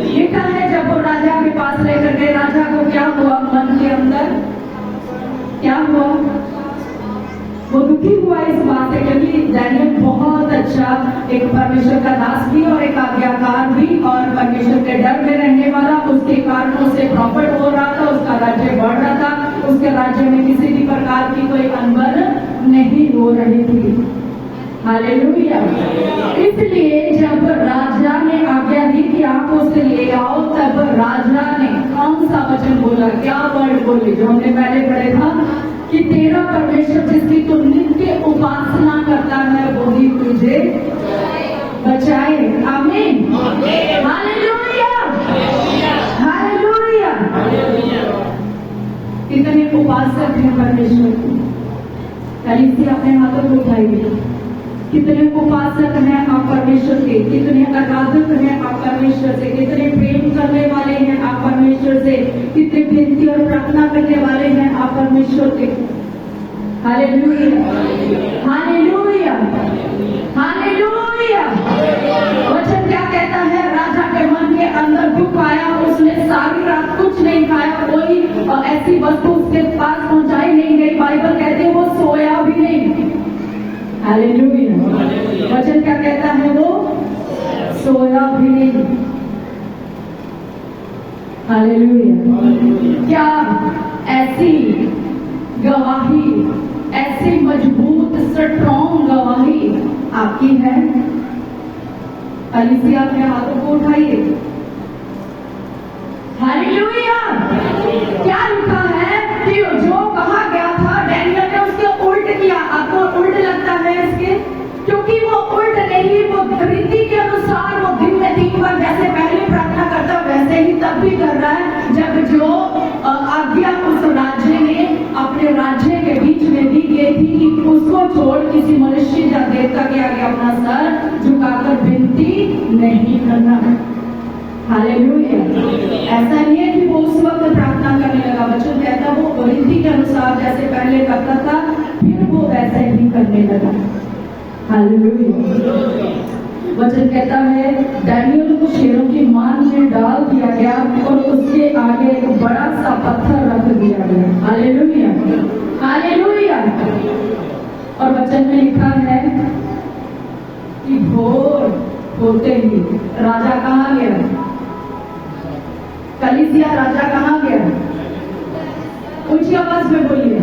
लिखा है जब वो राजा के पास लेकर गए, राजा को क्या हुआ, मन के अंदर क्या हुआ, वो दुखी हुआ इस बात से, क्योंकि डैनियल बहुत अच्छा एक परमेश्वर का दास भी और एक आज्ञाकार भी और परमेश्वर के डर में रहने वाला, उसके कारणों से प्रॉफिट हो रहा था, उसका राज्य बढ़ रहा था, उसके राज्य में किसी भी प्रकार की कोई अनबन नहीं हो रही थी। हालेलुया। इसलिए जब राजा ने आज्ञा दी कि आप उसे ले आओ, तब राजा ने कौन सा वचन बोला, क्या वर्ड बोले, जो हमने पहले पढ़े था कि तेरा परमेश्वर जिसकी तू नित्य उपासना करता है वही तुझे बचाए। आमीन। हालेलुया। हालेलुया। कितने उपासक हैं परमेश्वर की, कलीसिया अपने हाथों को उठाइए। कितने उपासक हैं आप परमेश्वर के, कितने आराधक हैं आप परमेश्वर से, कितने प्रेम करने वाले हैं आप परमेश्वर से, कितने विनती और प्रार्थना करने वाले हैं आप परमेश्वर के। हालेलुया। हालेलुया। हालेलुया। वचन क्या कहता है, राजा के मन के अंदर दुख आया, उसने सारी रात कुछ नहीं खाया, कोई ऐसी वस्तु उसके पास पहुंचाई नहीं गई। बाइबल कहते हैं वो सोया भी नहीं। हालेलुया। वचन क्या कहता है, वो सोया भी नहीं। हालेलुया। क्या ऐसी गवाही, ऐसी मजबूत स्ट्रॉन्ग गवाही आपकी है? कलीसिया अपने हाथों को उठाइए। हालेलुया। क्या लिखा है कि जो कहा गया था डैनियल ने उसके उल्ट किया। आपको उल्ट लगता है इसके, क्योंकि वो उल्ट नहीं, वो रीति के अनुसार वो दिन में 3 बार जैसे पहले प्रार्थना करता वैसे ही तब भी कर रहा है। जब जो आज्ञा उस राज्य में अपने राज्य के बीच में दी गई थी कि उसको छोड़ किसी मनुष्य या देवता के आगे अपना सर झुकाकर विनती नहीं करना। हालेलुया। ऐसा नहीं है कि वो उस वक्त प्रार्थना करने लगा, वचन कहता वो रीति के अनुसार जैसे पहले करता था फिर वो वैसे ही करने लगा। हालेलुया। वचन कहता है डैनियल को शेरों की मान में डाल दिया गया और उसके आगे एक बड़ा सा पत्थर रख दिया गया। हालेलुया। हालेलुया। और वचन में लिखा है कि भोर होते ही राजा कहाँ गया? कलीसिया राजा कहाँ गया? ऊंची आवाज में बोलिए,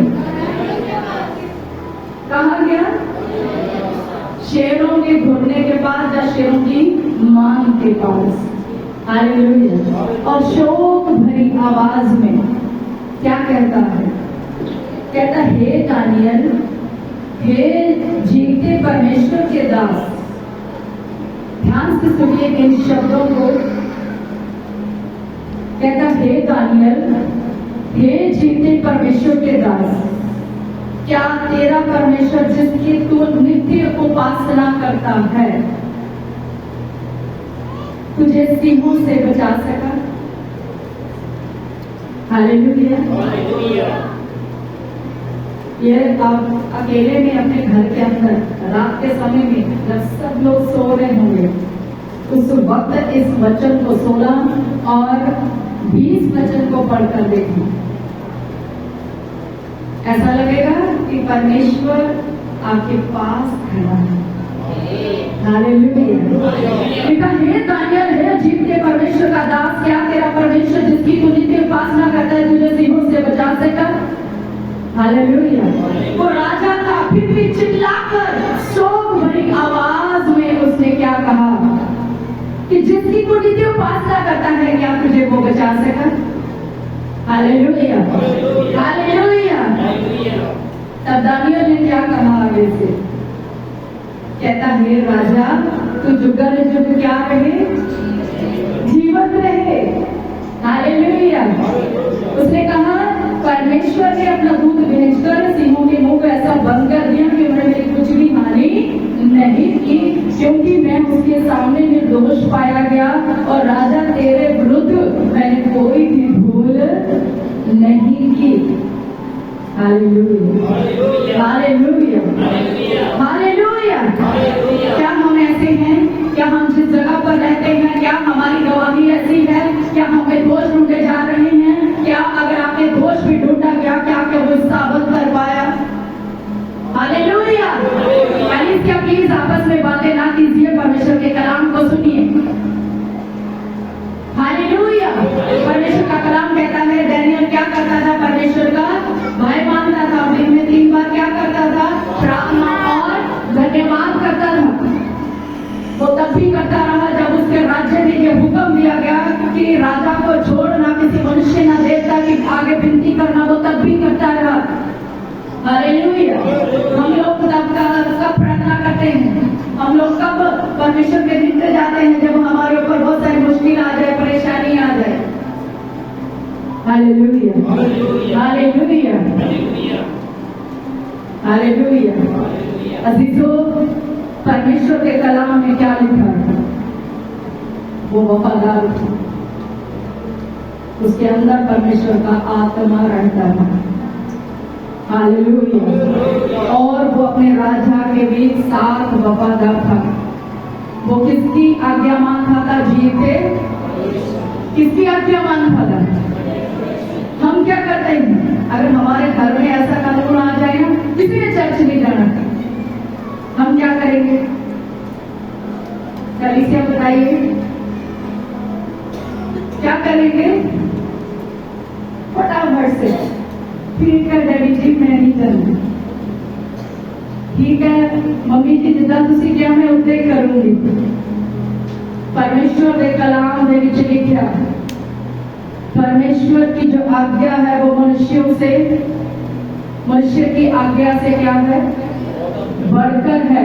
कहाँ गया? शेरों के घुरने के पास या शेरों की मान के पास। हालेलुया। और शोक भरी आवाज में क्या कहता है? कहता हे दानियल, हे जीते परमेश्वर के दास, ध्यान से सुनिए इन शब्दों को। कहता, हे दानियल, हे जीते परमेश्वर के दास, क्या तेरा परमेश्वर जिसकी तू नित्य उपासना करता है तुझे सिंहों से बचा सका? हालेलुया। ये आप अकेले में अपने घर के अंदर रात के समय में जब सब लोग सो रहे होंगे उस वक्त इस वचन को 16 और 20 वचन को पढ़कर देखें। ऐसा लगेगा कि परमेश्वर आपके पास खड़ा है। हालेलुया। हे दानियल, हे जीवते परमेश्वर का दास, क्या तेरा परमेश्वर जिसकी तू नित्य उपासना करता है तुझे सिंहों से बचा सका? हालेलुया। वो राजा था, फिर भी चिल्लाकर शोक भरी आवाज में उसने क्या कहा कि जिसकी तू नित्य उपासना करता है क्या तुझे वो बचा सका? Hallelujah, hallelujah. तब दानियल ने क्या कहा आगे से? कहता, हे राजा, तू जुगल जुग क्या रहे, जीवन रहे। हालेलुया। उसने कहा, परमेश्वर ने अपना दूत भेजकर सिंहों के मुंह को ऐसा बंद कर दिया कि उन्होंने मेरी कुछ भी हानि नहीं की, क्योंकि मैं उसके सामने निर्दोष पाया गया और राजा तेरे विरुद्ध मैंने कोई भी भूल नहीं की। Hallelujah, hallelujah, hallelujah. क्या हम ऐसे हैं? क्या हम जिस जगह पर रहते हैं क्या हमारी गवाही ऐसी है? क्या हमें दोष ढूंढे जा रहे हैं? क्या अगर आपने दोष भी ढूंढा गया क्या वो साबित कर पाया? हालेलुया। क्या प्लीज आपस में बातें ना कीजिए, परमेश्वर के कलाम को सुनिए। हालेलुया। परमेश्वर का कलाम कहता है डैनियल क्या करता था? परमेश्वर का भय मानता था, दिन में 3 बार क्या करता था? प्रार्थना और धन्यवाद करता था। वो तब भी करता रहा जब उसके राज्य ने ये हुक्म दिया गया कि राजा को छोड़ना, किसी मनुष्य ना देवता की आगे विनती करना, वो तब भी करता रहा। हालेलुया। हम लोग कब प्रार्थना करते हैं? हम लोग कब परमेश्वर के दिन पे जाते हैं? जब हमारे ऊपर बहुत सारी मुश्किल आ जाए, परेशानी आ जाए। Hallelujah, hallelujah, hallelujah. अजीजों, परमेश्वर के कलाम में क्या लिखा है? वो वफादार था, उसके अंदर परमेश्वर का आत्मा रहता था। हालेलुया। और वो अपने राजा के भी साथ वफादार था। वो किसकी आज्ञा मानता था? जीते किसकी आज्ञा मानता था? हम क्या करते हैं? अगर हमारे घर में ऐसा कानून आ जाए ना, किसी ने चर्च नहीं जाना, हम क्या करेंगे? कलीसिया बताइए क्या करेंगे? फटाफट से ठीक है डैडी जी मैं नहीं करना, ठीक है मम्मी जी जिदा तुसी क्या मैं उदे करूंगी। परमेश्वर के कलाम दे विच लिखा, परमेश्वर की जो आज्ञा है वो मनुष्यों से, मनुष्य की आज्ञा से क्या है? बढ़कर है।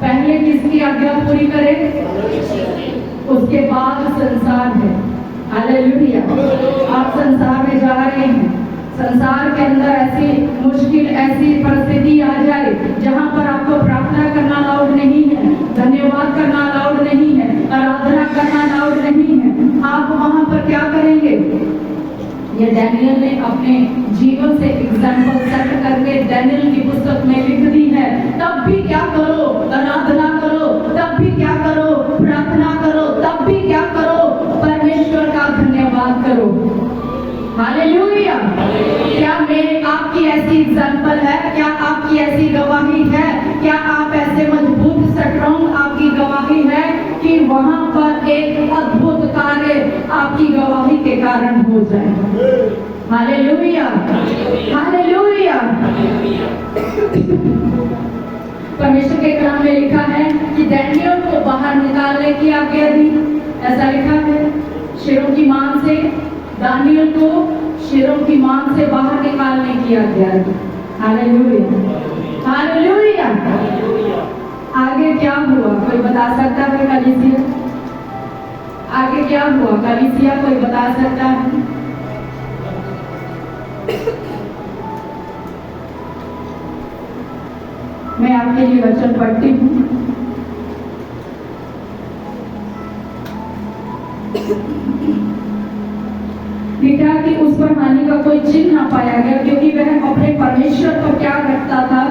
पहले किसकी आज्ञा पूरी करे? उसके बाद संसार है। हालेलुया। आप संसार में जा रहे हैं, संसार के अंदर ऐसी मुश्किल, ऐसी परिस्थिति आ जाए जहां पर आपको प्रार्थना करना अलाउड नहीं है, धन्यवाद करना अलाउड नहीं है, आराधना करना अलाउड नहीं है, आप वहां पर क्या करेंगे? ये डैनियल ने अपने जीवन से एग्जाम्पल सेट करके डैनियल की पुस्तक में लिख दी है। तब भी क्या करो? आराधना करो। तब भी क्या करो? प्रार्थना करो। तब भी क्या करो? परमेश्वर का धन्यवाद करो। हालेलुया। क्या मेरे आपकी ऐसी एग्जाम्पल है? क्या आपकी ऐसी गवाही है? क्या आप ऐसे मजबूत स्ट्रॉन्ग आपकी गवाही है कि वहां पर एक अद्भुत कार्य आपकी गवाही के कारण हो जाए? Hallelujah, hallelujah. परमेश्वर के कलाम में लिखा है कि डैनियल को बाहर निकालने की आज्ञा दी। ऐसा लिखा है, शेरों की मान से दानियल को शेरों की मान से बाहर निकालने की आज्ञा दी। Hallelujah, hallelujah. आगे क्या हुआ? कोई बता सकता है कलीसिया? आगे क्या हुआ कलीसिया, कोई बता सकता है? मैं आपके लिए वचन पढ़ती हूँ। लिखा कि उस पर हानि का कोई चिन्ह ना पाया गया, क्योंकि वह अपने परमेश्वर को क्या रखता था?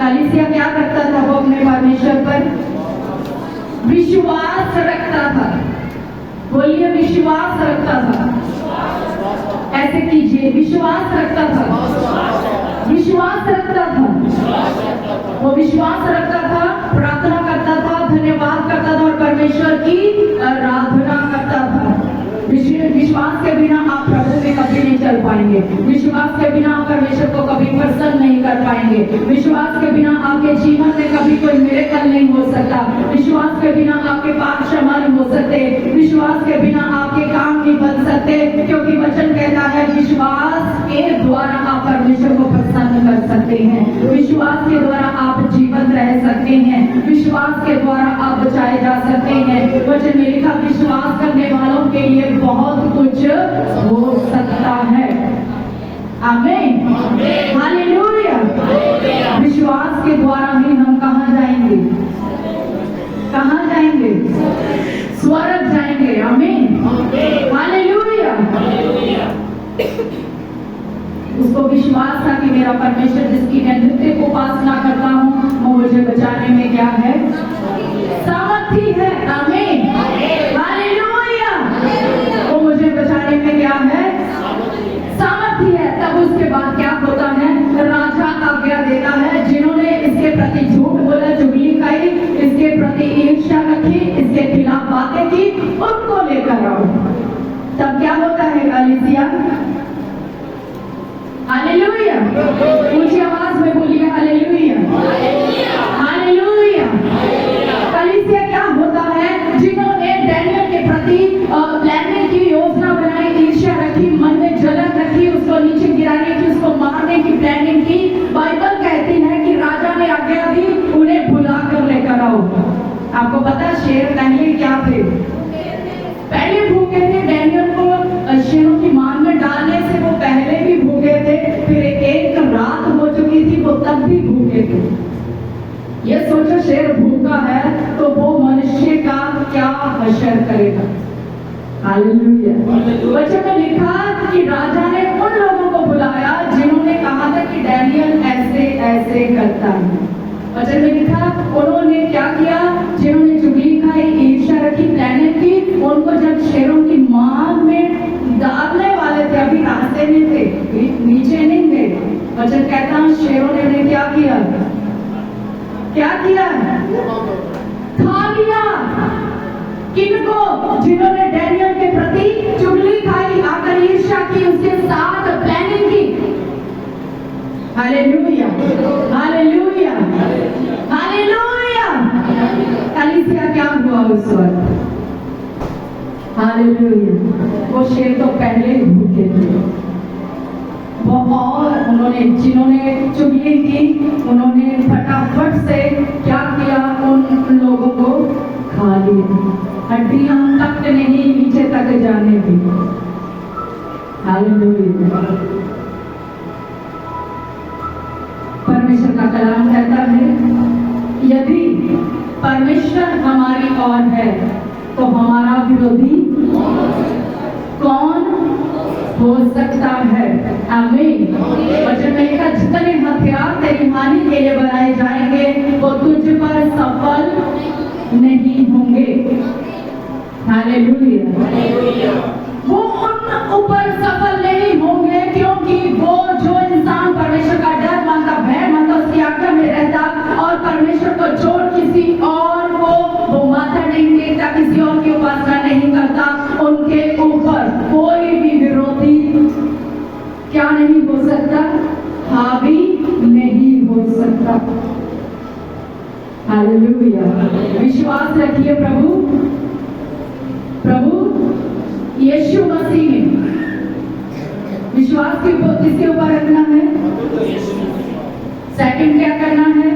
कलीसिया क्या करता था? वो अपने परमेश्वर पर विश्वास रखता था। बोलिए, विश्वास रखता था। ऐसे कीजिए, विश्वास रखता था, विश्वास रखता था। वो विश्वास रखता था, प्रार्थना करता था, धन्यवाद करता था और परमेश्वर की आराधना करता था। विश्वास के बिना आप प्रभु में कभी नहीं चल पाएंगे। विश्वास के बिना आप परमेश्वर को कभी प्रसन्न नहीं कर पाएंगे। विश्वास के बिना आपके जीवन में कभी कोई मिरेकल नहीं हो सकता। विश्वास के बिना आपके पाप क्षमा नहीं हो सकते। विश्वास के बिना आपके काम नहीं बन सकते, क्योंकि वचन कहता है विश्वास के द्वारा आप परमेश्वर को प्रसन्न कर सकते हैं। विश्वास के द्वारा आप जीवित रह सकते हैं। विश्वास के द्वारा आप बचाए जा सकते हैं। वचन में लिखा, विश्वास करने वालों के लिए बहुत कुछ हो सकता है। आमीन, हालेलुया। विश्वास के द्वारा ही हम कहाँ जाएंगे? कहाँ जाएंगे? स्वर्ग जाएंगे। आमीन, हालेलुया। उसको विश्वास था कि मेरा परमेश्वर जिसकी मैं नित्य को उपासना करता हूँ, वो मुझे बचाने में क्या है? सामर्थी है। आमीन, हालेलुया। वो मुझे बचाने में क्या है? सामर्थी है। तब उसके बाद क्या होता है? राजा आज्ञा देता है, जिन्होंने इसके प्रति झूठ बोला, चुगली खाई, इसके प्रति ईर्ष्या रखी, इसके खिलाफ बातें की, उनको लेकर आओ। तब क्या होता है कलीसिया? हालेलुया। ऊंची आवाज में बोलिए, हालेलुया, हालेलुया। कलीसिया क्या होता है? जिन्होंने डैनियल के प्रति प्लानिंग की, योजना बनाई, ईर्ष्या रखी, मन में जलन रखी, उसको नीचे गिराने की, उसको मारने की प्लानिंग की। बाइबल कहती है कि राजा ने आज्ञा दी, उन्हें बुला कर लेकर आओ। आपको पता शेर पहले क्या थे? पहले भूखे थे। डैनियल को शेरों की मान में डालने से वो पहले भी भूखे थे, फिर एक रात हो चुकी थी, वो तब भी भूखे थे। ये सोचो, शेर भूखा है तो वो मनुष्य का क्या हश्र करेगा? हालेलुया। वचन में लिखा कि राजा ने उन लोगों को बुलाया जिन्होंने कहा था कि डैनियल ऐसे ऐसे करता है। वचन में लिखा, उन्होंने क्या किया? जिन्होंने चुगली खाई, ईर्ष्या रखी, प्लानिंग की, उनको जब शेरों की मान में डालने वाले थे, अभी रास्ते में थे, नीचे नहीं थे। वचन कहता है शेरों ने उन्हें क्या किया? क्या किया? खा लिया। किनको? जिन्होंने डैनियल के प्रति चुगली खाई, आकर ईर्ष्या की, उसके साथ प्लानिंग की। Hallelujah, hallelujah, hallelujah. कलीसिया क्या हुआ उस वक्त? हालेलुया। वो शेर तो पहले ही भूखे थे। वो और उन्होंने, जिन्होंने चुगली की, उन्होंने फटाफट से क्या किया? उन लोगों को खा लिया। हड्डियां तक नहीं नीचे तक जाने दी। हालेलुया। परमेश्वर का कलाम कहता है, यदि परमेश्वर हमारी ओर है तो हमारा विरोधी कौन हो सकता है? आमीन। वचन में लिखा, जितने हथियार तेरी हानि के लिए बनाए जाएंगे वो तुझ पर सफल नहीं होंगे। हालेलुया। वो उन ऊपर सफल नहीं होंगे, क्योंकि वो जो इंसान परमेश्वर का डर मानता, भय मानता, उसकी आज्ञा में रहता और परमेश्वर को छोड़ किसी और को वो माथा नहीं टेकता, किसी और की उपासना नहीं करता, उनके ऊपर कोई भी विरोधी क्या नहीं हो सकता? हावी नहीं हो सकता। हालेलुया। विश्वास रखिए प्रभु यीशु मसीह में। विश्वास किसके ऊपर रखना है? सेकंड क्या करना है?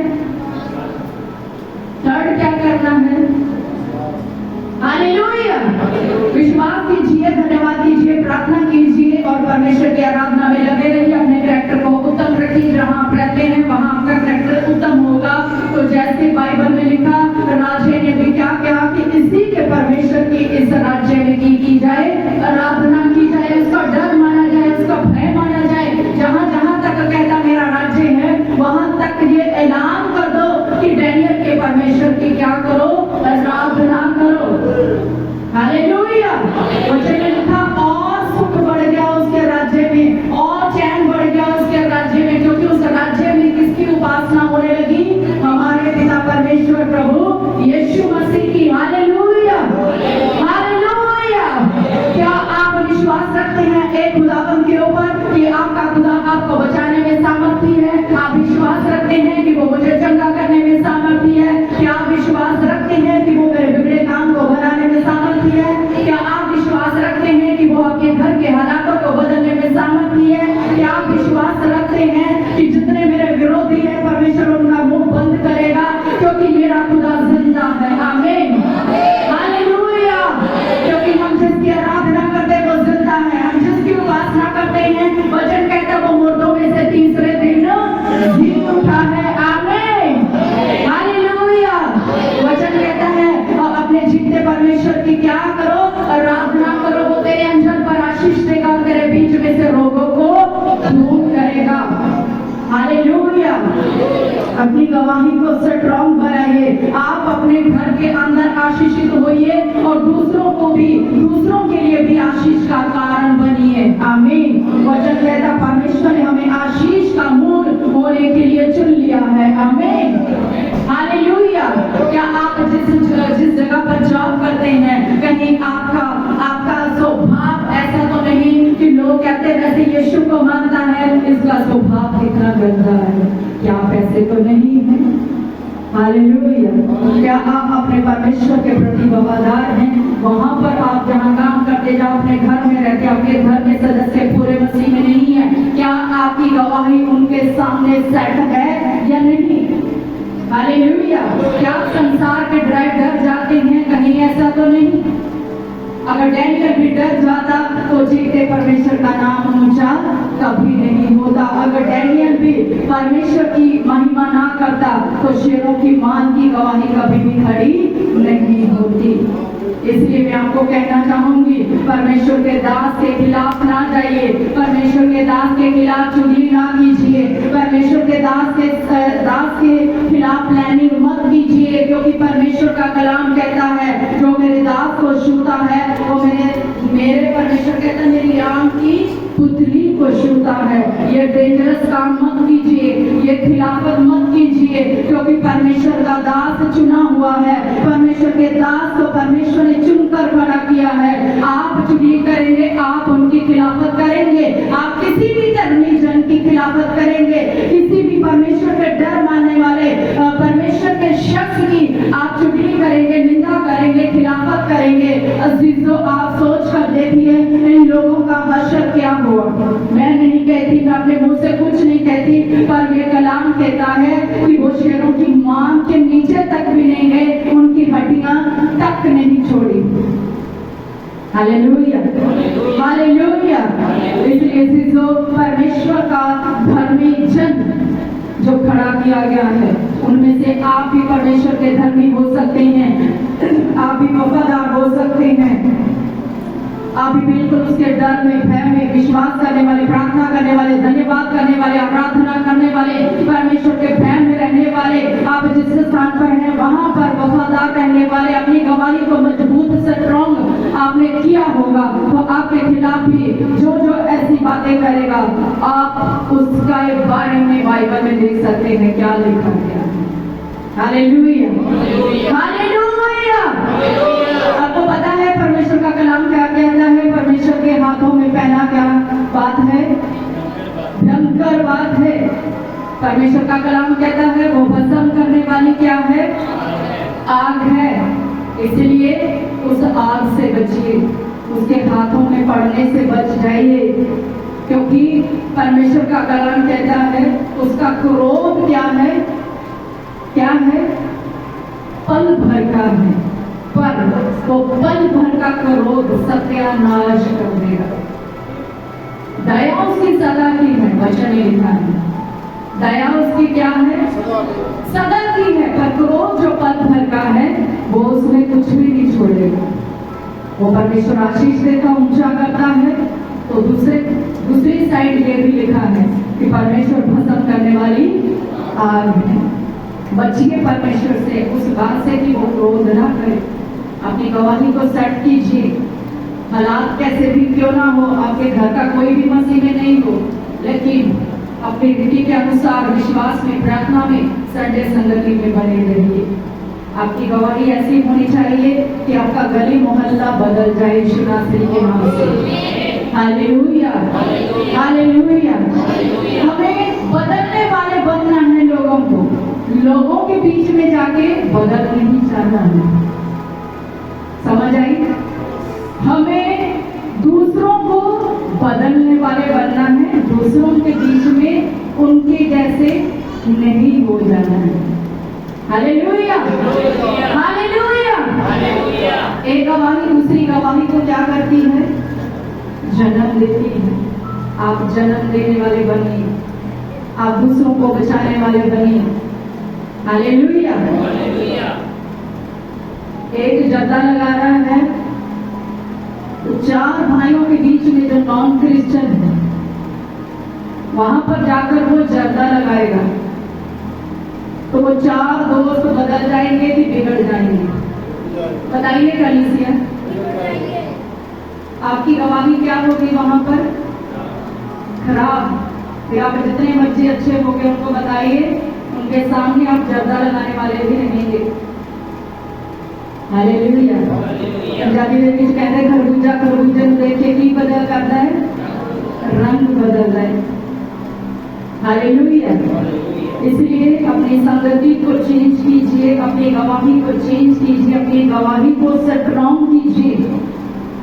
अपनी गवाही को स्ट्रॉन्ग बनाइए। आप अपने घर के अंदर आशीषित होइए और दूसरों के लिए भी आशीष का कारण बनिए। आमीन। वचन कहता परमेश्वर ने हमें आशीष का मूल होने के लिए चुन लिया है। आमीन। हालेलुया। क्या आप जिस जगह पर जॉब करते हैं, कहीं आपका स्वभाव ऐसा तो नहीं कि लोग कहते हैं वैसे यीशु को मानता है, इसका स्वभाव कितना गंदा है? क्या आप ऐसे तो नहीं है? हालेलुया। क्या आप अपने परमेश्वर के प्रति वफादार हैं? वहां पर आप जहाँ काम करते जाओ, अपने घर में रहते, आपके घर के सदस्य पूरे मसीह में नहीं है, क्या आपकी गवाही उनके सामने सेट है या नहीं? हालेलुया। क्या संसार के डर जाते हैं? कहीं ऐसा तो नहीं। अगर डैनियल भी डर जाता तो जीते परमेश्वर का नाम ऊंचा कभी नहीं होता। अगर डैनियल भी परमेश्वर की महिमा ना करता तो शेरों की मान की गवाही कभी भी खड़ी नहीं होती। इसलिए मैं आपको कहना चाहूंगी, परमेश्वर के दास के खिलाफ ना जाइए, परमेश्वर के दास के खिलाफ चुगली ना कीजिए, परमेश्वर के दास के खिलाफ प्लानिंग मत कीजिए, क्योंकि परमेश्वर का कलाम कहता है जो मेरे दास को छूता है वो मेरे परमेश्वर कहता है मेरी आम की पुतली को छूता है। ये डेंजरस काम मत कीजिए, ये खिलाफत मत कीजिए, क्योंकि परमेश्वर का दास चुना हुआ है। परमेश्वर के दास को परमेश्वर ने चुनकर खड़ा किया है। आप चुगली करेंगे, आप उनकी खिलाफत करेंगे, आप किसी भी धर्मी जन की खिलाफत करेंगे, किसी भी परमेश्वर के डर मानने वाले परमेश्वर के शख्स की आप चुगली करेंगे, निंदा करेंगे, खिलाफत करेंगे। अजीजों, आप सोच कर देखिए इन लोगों का हश्र क्या हुआ। मैं नहीं कहती, मैं अपने मुंह से कुछ नहीं कहती, पर ये कलाम कहता है कि वो शेरों की मान के नीचे तक भी नहीं गए, उनकी हड्डियां तक नहीं छोड़ी। Hallelujah, hallelujah. इसलिए अजीजों, परमेश्वर का धर्मी जन जो खड़ा किया गया है, उनमें से आप भी परमेश्वर के धर्मी हो सकते हैं, आप भी वफादार हो सकते हैं, आप भी बिल्कुल उसके डर में, भय में विश्वास करने वाले, प्रार्थना करने वाले, धन्यवाद करने वाले, आराधना करने वाले, परमेश्वर के भय में रहने वाले, आप जिस स्थान पर हैं वहां पर वफादार रहने वाले, अपनी गवाही को मजबूत स्ट्रॉन्ग आपने किया होगा, तो आपके खिलाफ भी जो ऐसी बातें करेगा, आप उसका बारे में बाइबल में देख सकते हैं क्या लिखा गया है। Hallelujah, hallelujah. आपको पता है परमेश्वर का कलाम क्या कहता है? परमेश्वर के हाथों में पहना क्या बात है? भयंकर बात है। परमेश्वर का कलाम कहता है वो भस्म करने वाली क्या है? आग है। इसलिए उस आग से बचिए, उसके हाथों में पड़ने से बच जाइए, क्योंकि परमेश्वर का कलाम कहता है उसका क्रोध क्या है? क्या है? पल भर का है, पर वो पल भर का क्रोध सत्यानाश कर देगा। दया उसकी सदा की है, वचन में लिखा है। दया उसकी क्या है? सदा की है, पर क्रोध जो पल भर का है वो उसमें कुछ भी नहीं छोड़ेगा। वो परमेश्वर आशीष देता, ऊंचा करता है, तो दूसरी साइड ये भी लिखा है कि परमेश्वर भस्म करने वाली आग है। बचिए परमेश्वर से, उस बात से कि वो क्रोध ना करे। अपनी गवाही को सेट कीजिए, हालात कैसे भी क्यों ना हो, आपके घर का कोई भी मसीह में नहीं हो, लेकिन अपनी रीति के अनुसार विश्वास में, प्रार्थना में, संडे संगति में बने रहिए। आपकी गवाही ऐसी होनी चाहिए कि आपका गली मोहल्ला बदल जाए यीशु नासरी के नाम से। Hallelujah, hallelujah. हमें बदलने वाले बनना है लोगों के बीच में जाके बदल नहीं जाना है। समझ आई? हमें दूसरों को बदलने वाले बनना है, दूसरों के बीच में उनके जैसे नहीं हो जाना है। Hallelujah, hallelujah. एक गवाही दूसरी गवाही को क्या करती है? जन्म देती है। आप जन्म देने वाले बनिए, आप दूसरों को बचाने वाले बनिए। हालेलुया। एक जर्दा लगा रहा है, तो 4 भाइयों के बीच में जो नॉन क्रिश्चियन है, वहां पर जाकर वो जर्दा लगाएगा। तो वो 4 दोस्त बदल जाएंगे कि बिगड़ जाएंगे? बताइए कलीसिया, आपकी गवाही क्या होगी वहां पर? खराब। फिर आप जितने बच्चे अच्छे हो गए उनको बताइए, उनके सामने आप जर्दा लगाने वाले भी रहेंगे। हालेलुया। पंजाबी में कुछ कहते हैं खरबूजा खरबूजे को देख के की बदल करता है, रंग बदल रहा है। हालेलुया। इसलिए अपनी संगति को चेंज कीजिए, अपनी गवाही को चेंज कीजिए, अपनी गवाही को स्ट्रॉन्ग कीजिए।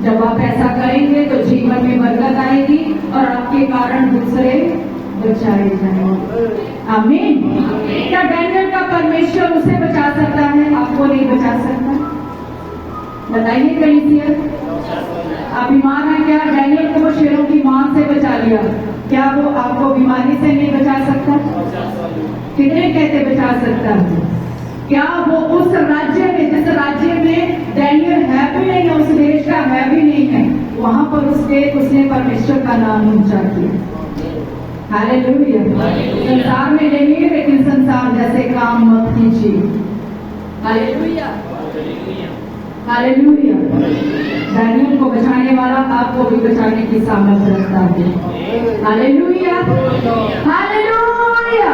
जब आप ऐसा करेंगे तो जीवन में बरकत आएगी और आपके कारण दूसरे बचाए जाएंगे। आमीन। क्या डैनियल का परमेश्वर उसे बचा सकता है? आपको नहीं बचा सकता? बताइए कलीसिया, आप बीमार हैं क्या? डैनियल को वो शेरों की मांग से बचा लिया, क्या वो आपको बीमारी से नहीं बचा सकता? कितने कहते बचा सकता है? क्या वो उस राज्य में, जिस राज्य में डैनियल है भी नहीं है, उस देश का है भी नहीं है, वहां पर उसने परमेश्वर का नाम ऊंचा किया। हालेलुया। संसार में रहिए लेकिन संसार जैसे काम मत कीजिए। हालेलुया। हालेलुया। डैनियल को बचाने वाला आपको भी बचाने की सामर्थ्य रखता है। हालेलुया। हालेलुया।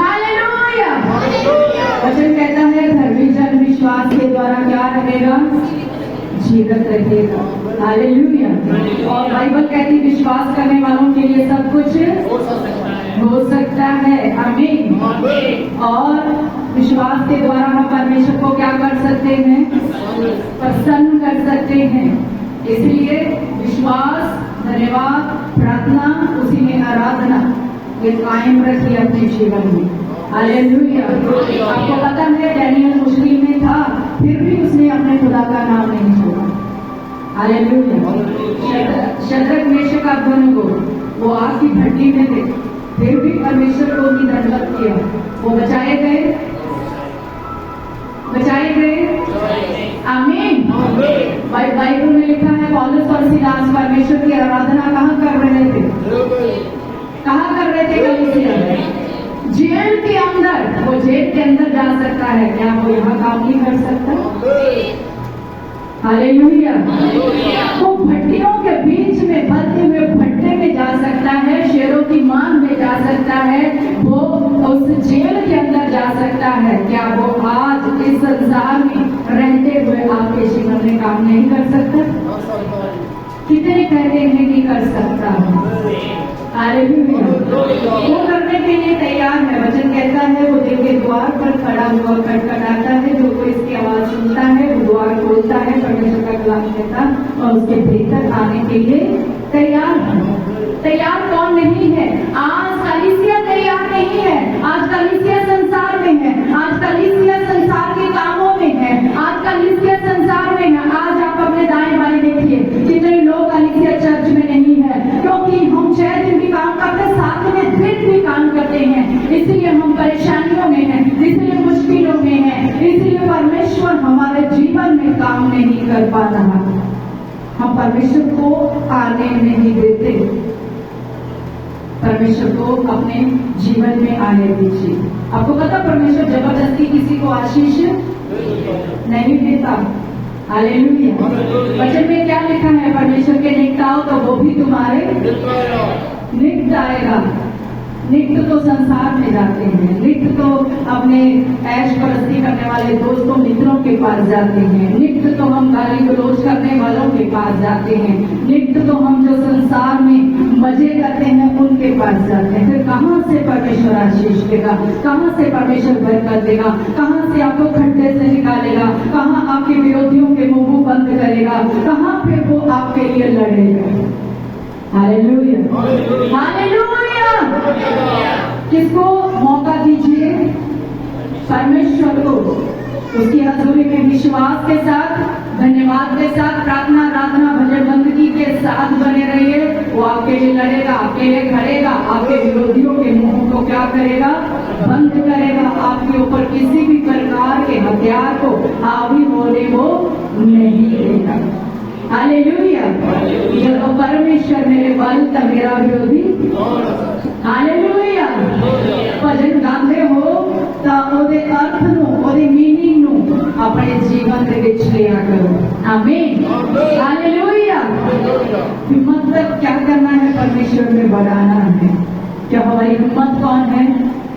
हालेलुया। वचन कहता है धर्मी जन विश्वास के द्वारा क्या रहेगा? जीवित रहेगा। हालेलुया। और बाइबल कहती विश्वास करने वालों के लिए सब कुछ हो सकता है। आमीन। और विश्वास के द्वारा हम परमेश्वर को क्या कर सकते हैं? प्रसन्न कर सकते हैं। इसलिए विश्वास, धन्यवाद, प्रार्थना, उसी में आराधना, ये कायम रखिए अपने जीवन में। हालेलुया। आपको पता है डैनियल मुश्किल में था, फिर भी उसने अपने खुदा का नाम नहीं छोड़ा। हालेलुया। शद्रक, मेशक, अबेदनगो वो आग की भट्टी में थे, फिर भी परमेश्वर को ही दंडवत किया। वो बचाए गए, बचाए गए। आमीन। बाइबल में लिखा है पौलुस और सीलास परमेश्वर की आराधना कहाँ कर रहे थे? कहाँ कर रहे थे कलीसिया? जेल के अंदर। वो जेल के अंदर जा सकता है, क्या वो यहाँ काम नहीं कर सकता? हालेलुया। वो भट्टियों के बीच में बलते हुए भट्टे में जा सकता है, शेरों की मांग में जा सकता है, वो उस जेल के अंदर जा सकता है। क्या वो आज इस संसार में रहते हुए आपके जीवन में काम नहीं कर सकता? कितने कहते हैं कि कर सकता है? हालेलुया। वो करने के लिए तैयार है। वचन कहता है वो दिल के द्वार पर खड़ा हुआ खटखटाता है, जो कोई इसकी आवाज सुनता है वो द्वार खोलता है, परमेश्वर का कलाम कहता और उसके भीतर आने के लिए तैयार है। तैयार कौन नहीं है? आज कलीसिया तैयार नहीं है। आज कलीसिया संसार में है, आज कलीसिया संसार के कामों में है, आज कलीसिया संसार में है। आज आप अपने दाएं बाएं देखिए, कितने लोग कलीसिया चर्च में नहीं है, क्योंकि हम 6 दिन भी काम करते, 7वें दिन भी काम करते हैं। इसलिए हम परेशानियों में हैं, इसलिए मुश्किलों में हैं, इसलिए परमेश्वर हमारे जीवन में काम नहीं कर पा रहा। हम परमेश्वर को आने नहीं देते। परमेश्वर को अपने जीवन में आने दीजिए। आपको पता परमेश्वर जबरदस्ती किसी को आशीष नहीं देता। हालेलुया। वचन में क्या लिखा है? परमेश्वर के निकट आओ तो वो भी तुम्हारे निकट आएगा। नित्य तो संसार में जाते हैं, नित्य तो अपने ऐश परस्ती करने वाले दोस्तों मित्रों के पास जाते हैं, नित्य तो हम गाली गलौज करने वालों के पास जाते हैं, नित्य तो हम जो संसार में मजे करते हैं उनके पास जाते हैं। फिर कहाँ से परमेश्वर आशीष देगा? कहाँ से परमेश्वर बरकत देगा? कहाँ से आपको खड्डे से निकालेगा? कहाँ आपके विरोधियों के मुंह बंद करेगा? कहाँ फिर वो आपके लिए लड़ेगा? हालेलुया। हालेलुया। किसको मौका दीजिए? परमेश्वर को। उसकी हजूरी में विश्वास के साथ, धन्यवाद के साथ, प्रार्थना, आराधना, भजन बंदगी के साथ बने रहिए। वो आपके लिए लड़ेगा, आपके लिए खड़ेगा, आपके विरोधियों के मुंह को क्या करेगा? बंद करेगा। आपके ऊपर किसी भी प्रकार के हथियार को हावी होने वो नहीं देगा। हालेलुया। जब परमेश्वर मेरे बल तब मेरा विरोधी। हालेलुया। भजन गाते हो अपने जीवन के विच लिया करो। आमीन, हालेलुया। मतलब क्या करना है? परमेश्वर में बढ़ाना है। क्या हमारी हिम्मत कौन है?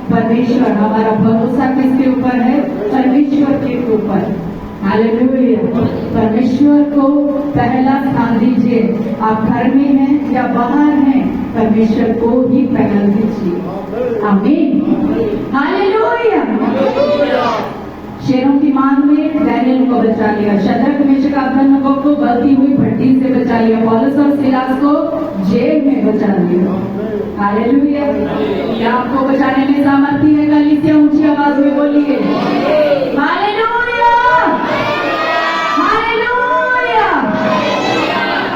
परमेश्वर। हमारा भरोसा किसके ऊपर है? परमेश्वर के ऊपर। हालेलुया। परमेश्वर को पहला स्थान दीजिए। आप घर में हैं या बाहर हैं, परमेश्वर को ही पहल दीजिए। आमीन, हालेलुया। शेरों की मांग में डैनियल को बचा लिया, शद्रक मेशक अबेदनगो को गलती हुई भट्टी से बचा लिया, पौलुस और सीलास को जेल में बचा लिया। हालेलुया। क्या आपको बचाने में सामर्थ्य है? कलीसिया ऊंची आवाज में बोलिए हालेलुया, हालेलुया।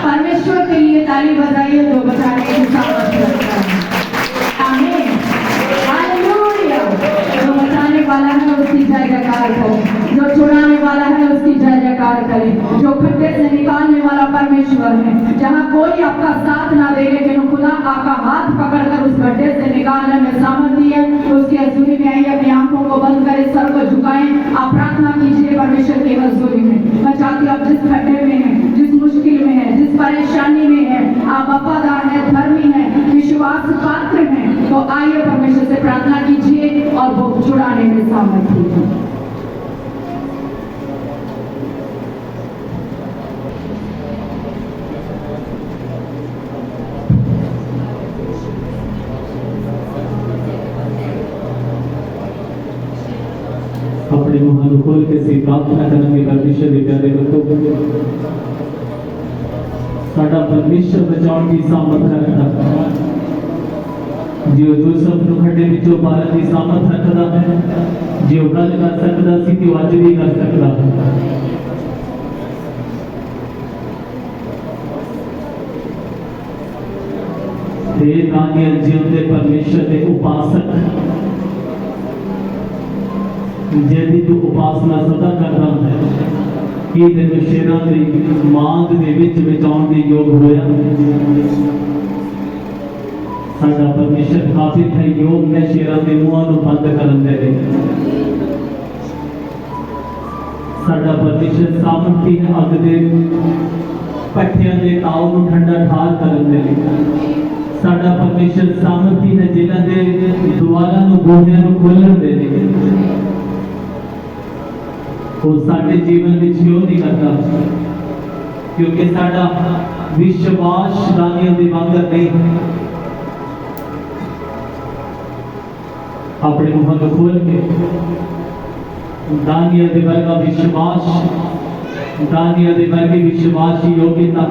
परमेश्वर के लिए ताली बजाइए जो बचाने में सामर्थ्य रखता है। आमीन, हालेलुया। जो बचाने वाला है उसकी जय जयकार करें, जो छुड़ाने वाला है उसकी जय जयकार करें, जो खड्डे से निकालने वाला परमेश्वर है। जहाँ कोई आपका साथ ना दे लेकिन खुदा आपका हाथ पकड़कर उस गड्ढे से निकालने में सामर्थ्य है, उसकी हजूरी में आइए, अपनी आंखों को बंद करें, सर को झुकाएं, आप प्रार्थना कीजिए परमेश्वर की हजूरी में। मैं चाहती हूँ आप जिस खड्डे में हैं, जिस मुश्किल में है, जिस परेशानी में है, आप वफादार है, धर्मी है, विश्वास पात्र हैं, तो आइए परमेश्वर से प्रार्थना कीजिए और वो छुड़ाने में सामर्थ्य है। अपने मुहां खोल के सी प्रार्थना करेंगे। परमेश्वर के प्यारे बच्चों, साडा परमेश्वर बचाने की सामर्थ रखता है। जो जोसेफ नु खड्डे विचों बाहर की सामर्थ रखता है, जो गल कर सकता सी ते अज भी कर सकता है। हे दानियल जिंदे परमेश्वर के उपासक, यदि तू उपासना सदा करता है कि तेन शेरां दी मांग दे विच बचाउण दे योग होया। साडा परमेश्वर काफी है योग में शेरां दे मुहां नूं बंद करन दे लई। साडा परमेश्वर सामर्थी है अग दे पट्टियां दे ताव नूं ठंडा ठार करन दे लई। साडा परमेश्वर सामर्थी है जिन्हां दे द्वारां नूं गोहियां नूं खोलण दे लई। वो साडे जीवन में क्यों नहीं करता? क्योंकि साडा विश्वास दानियल दे वांगर नहीं। अपने मुंह को खोल के दानियल दे वर्गा विश्वास, दानियल दे वर्गे विश्वास की योग्यता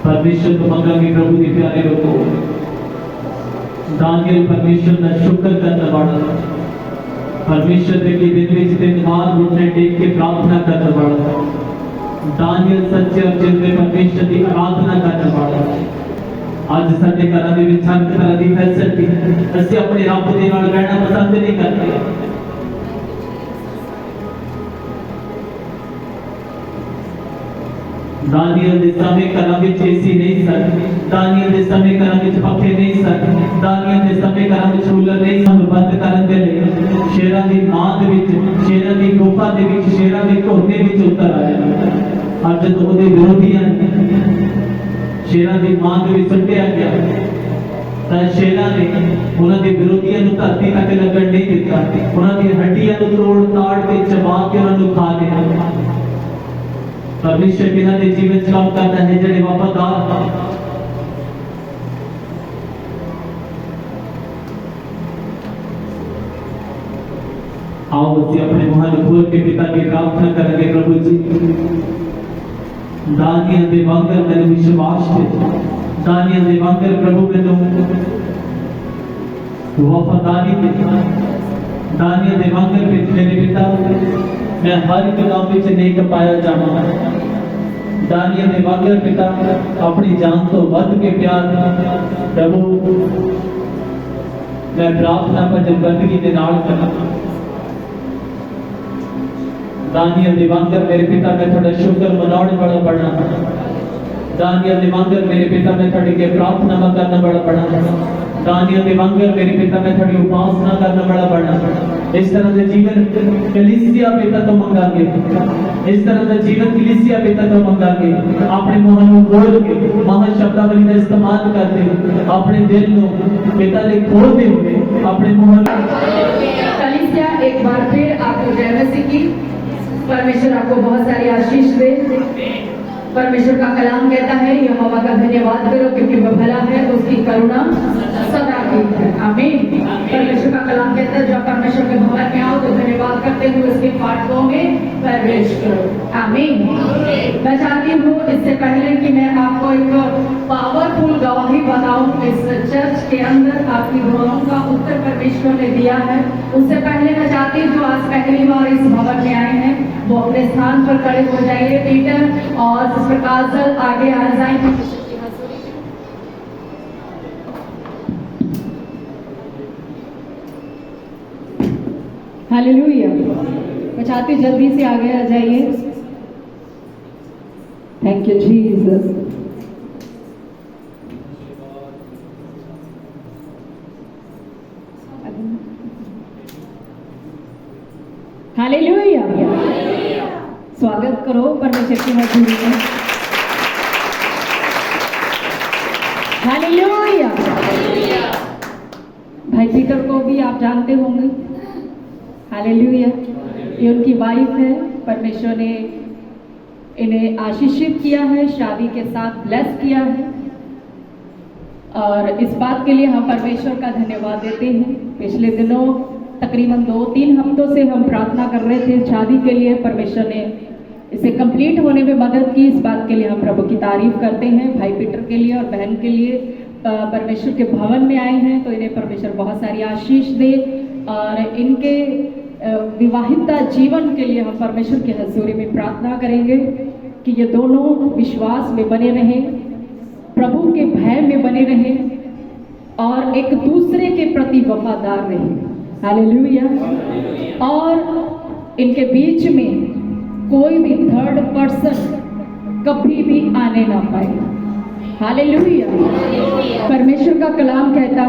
परमेश्वर को मंगांगे। प्रभु के प्यारे लोगों, दानियल परमेश्वर का शुक्र करने वाला, परमेश्वर के दिन में दिन बार उठने टेक के प्रार्थना करने वाला, दानियल सच्चे और जिंदे परमेश्वर की आराधना करने वाला। आज साडे घरां दे विच हर तरह दी फैसिलिटी, असीं अपने रब दे नाल रहना पसंद नहीं करते। दानियल दे समय घरां विच एसी नहीं सन, दानियल दे समय घरां विच पखे नहीं सन, दानियल दे समय घरां विच कूलर नहीं सन। बंद करन दे लई शेरां दी मांद विच, शेरां दी गुफा दे विच, शेरां दे घोरने विच उतर आया। अज जदों ओहदे विरोधियां शेरां दी मांद विच सट्टिया गया तां शेरां ने उन्हां दे विरोधियां नूं धरती तक लगण नहीं दित्ता, उन्हां दी हड्डियां नूं तोड़ ताड़ के चबा के उन्हां नूं खा लिया। परमेश्वर बिना दे जीवन च काम करता है जेड़े वफादार। आओ बच्चे अपने मुहां खोल के पिता की प्रार्थना करेंगे। प्रभु जी, दानियल दे वांगर मैंने विश्वास है, दानियल दे वांगर प्रभु मैंने वफादारी दे, दानियल दे वांगर मेरे पिता मैं हर एक काम में नहीं कपाया जाना। दानियल दे वांगर पिता अपनी जान तो वध के प्यार प्रभु मैं प्रार्थना भजन बंदगी दे नाल करना। दानियल दे वांगर मेरे पिता मैं थोड़ा शुक्र मनाने वाला बना। दानियल दे वांगर मेरे पिता मैं थोड़ी के प्रार्थना करना बड़ा बड़ा। दानियल दे वांगर मेरे पिता मैं थोड़ी उपासना करना बड़ा बड़ा। इस तरह का जीवन कलीसिया पिता तो मंगांगे, इस तरह का जीवन कलीसिया पिता तो मंगांगे। अपने मुंह ਨੂੰ खोल के महाशब्दावली का इस्तेमाल करते अपने दिल ਨੂੰ पिता ਲਈ खोलते हुए अपने मुंह कलीसिया एक बार फिर आपको जय मसीह की। परमेश्वर आपको बहुत सारी आशीष दे। परमेश्वर का कलाम कहता है यहोवा का धन्यवाद करो क्योंकि वह भला है, उसकी करुणा सदा की है। आमीन। परमेश्वर का कलाम कहता है जब परमेश्वर के भवन में आओ तो धन्यवाद करते हुए उसके फाटकों में प्रवेश करो। आमीन। मैं चाहती हूँ इससे पहले कि मैं आपको एक पावरफुल गवाही बताऊं इस चर्च के अंदर आपकी दुआओं का उत्तर परमेश्वर ने दिया है, उससे पहले मैं चाहती हूँ जो आज पहली बार इस भवन में आए हैं वो अपने स्थान पर खड़े हो जाइए। पीटर और सिस्टर काजल आगे आ जाएंगे। हालेलुया। मैं चाहती हूँ जल्दी से आगे आ जाइए। Thank you Jesus. हालेलुया। स्वागत करो परमेश्वर की हजूरी में। हालेलुया। भाई पीटर को भी आप जानते होंगे। हालेलुया। ये उनकी वाइफ है। परमेश्वर ने इन्हें आशीषित किया है, शादी के साथ ब्लेस किया है और इस बात के लिए हम परमेश्वर का धन्यवाद देते हैं। पिछले दिनों तकरीबन 2-3 हफ्तों से हम प्रार्थना कर रहे थे शादी के लिए। परमेश्वर ने इसे कंप्लीट होने में मदद की। इस बात के लिए हम प्रभु की तारीफ करते हैं। भाई पीटर के लिए और बहन के लिए परमेश्वर के भवन में आए हैं तो इन्हें परमेश्वर बहुत सारी आशीष दे और इनके विवाहिता जीवन के लिए हम परमेश्वर की हजूरी में प्रार्थना करेंगे कि ये दोनों विश्वास में बने रहें, प्रभु के भय में बने रहें और एक दूसरे के प्रति वफादार रहें। हालेलुया। और इनके बीच में कोई भी थर्ड पर्सन कभी भी आने ना पाए। हालेलुया। परमेश्वर का कलाम कहता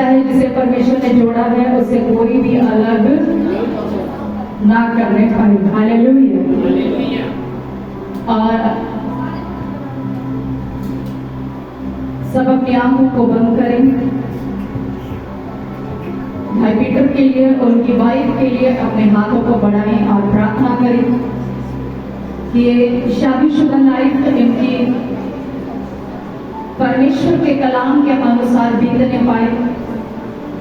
है जिसे परमेश्वर ने जोड़ा है उसे कोई भी अलग ना करने पाए। हालेलुया। और सब अपनी आंखों को बंद करें। भाई पीटर के लिए और उनकी वाइफ के लिए अपने हाथों को बढ़ाएं और प्रार्थना करें कि ये शादीशुदा लाइफ इनकी परमेश्वर के कलाम के अनुसार बीतने पाए,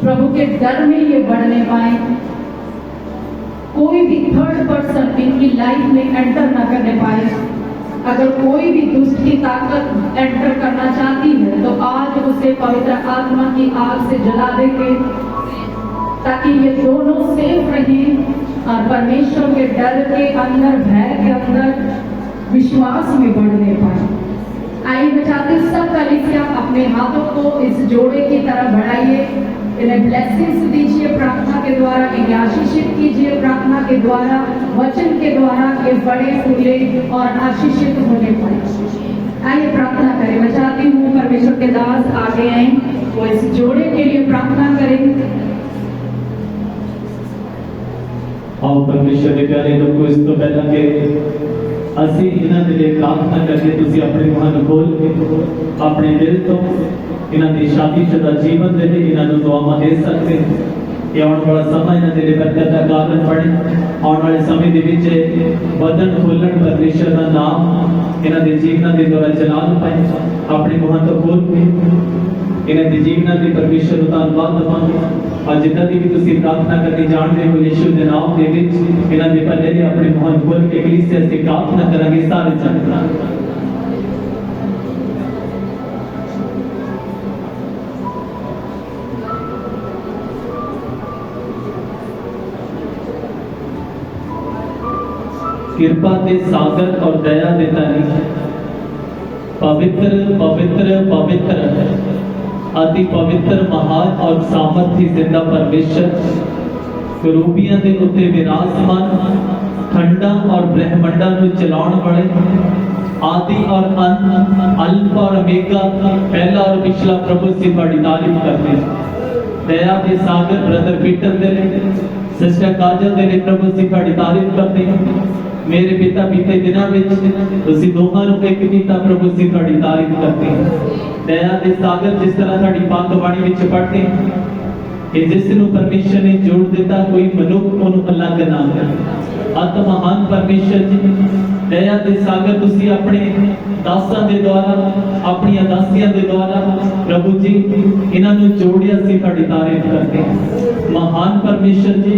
प्रभु के डर में ये बढ़ने पाए, कोई भी थर्ड पर्सन इनकी लाइफ में एंटर ना करने पाए। अगर कोई भी दुष्ट की ताकत एंटर करना चाहती है तो आज उसे पवित्र आत्मा की आग से जला देंगे ताकि ये दोनों सेफ रहें और परमेश्वर के डर के अंदर, भय के अंदर विश्वास में बढ़ने पाए। आइए मैं चाहती हूँ सब कलीसिया अपने हाथों को इस जोड़े की तरफ बढ़ाइए, इन्हें ब्लेसिंग्स दीजिए प्रार्थना के द्वारा, इन्हें आशीषित कीजिए प्रार्थना के द्वारा, वचन के द्वारा ये बड़े फूले और आशीषित होने पाए। आइए प्रार्थना करें। मैं चाहती हूँ परमेश्वर के दास आगे आए, वो इस जोड़े के लिए प्रार्थना करें। आओ परमेश्वर के प्यारे लोगों, इस तो पहला के ਅਸੀਂ ਇਹਨਾਂ ਦੇ ਲਈ ਪ੍ਰਾਰਥਨਾ ਕਰਕੇ ਤੁਸੀਂ ਆਪਣੇ ਮਨ ਨੂੰ ਖੋਲ ਕੇ ਆਪਣੇ ਦਿਲ ਤੋਂ ਇਹਨਾਂ ਦੀ ਸ਼ਾਦੀशुदा ਜੀਵਨ ਦੇ ਲਈ ਇਹਨਾਂ ਨੂੰ ਦੁਆਵਾਂ ਦੇ ਸਕਦੇ ਹੋ ਕਿ ਆਉਣ ਵਾਲਾ ਸਮਾਂ ਇਹਨਾਂ ਦੇ ਲਈ ਬਰਕਤ ਦਾ ਕਾਰਨ ਬਣੇ। ਆਉਣ ਵਾਲੇ ਸਮੇਂ ਦੇ ਵਿੱਚ ਵਧਣ ਫੁੱਲਣ ਪਰਮੇਸ਼ਰ ਦਾ ਨਾਮ ਇਹਨਾਂ ਦੇ ਜੀਵਨਾਂ ਦੇ ਦੁਆਰਾ ਜਲਾਲ ਪਾਏ। ਆਪਣੇ ਮਨ ਤੋਂ ਖੋਲ ਕੇ ਇਹਨਾਂ ਦੇ ਜੀਵਨਾਂ ਦੇ ਪਰਮੇਸ਼ਰ ਨੂੰ ਧੰਨਵਾਦ ਦਵਾਂਗੇ। और जितना भी तुसी प्रार्थना करनी जानते हो यीशु के नाम दे विच इन्हां दे भले दे अपने मुंह खोल के कलीसिया से प्रार्थना करांगे सारे जन। कृपा के सागर और दया देता नहीं, पवित्र पवित्र पवित्र अति पवित्र महान और सामर्थी जिंदा परमेश्वर करूबियां दे उत्ते विराजमान खंडा और ब्रह्मंडा नूं चलाउण वाले आदि और अंत, अल्फा और ओमेगा, पहला और पिछला प्रभु से बड़ी तारीफ करते हैं। दया के सागर ब्रदर पीटर दे सिस्टर काजल दे प्रभु से बड़ी तारीफ करते हैं। मेरे पिता बीते दिनों में उसी दोहां ਨੂੰ ਇੱਕ ਕੀਤਾ प्रभु से बड़ी तारीफ करते हैं। दया के सागर जिस तरह साडी पाक बाणी ਵਿੱਚ पढ़ते हैं कि जिस ਨੂੰ परमेश्वर ने जोड़ दिता कोई मनुख ਉਹਨੂੰ अलग ना करे। अत महान परमेश्वर जी दया के सागर तुसी अपने दासां दे द्वारा अपनी दासियां दे द्वारा प्रभु जी इन्हां ਨੂੰ जोड़िया सी ਤੁਹਾਡੀ तारीफ करते हैं। महान परमेश्वर जी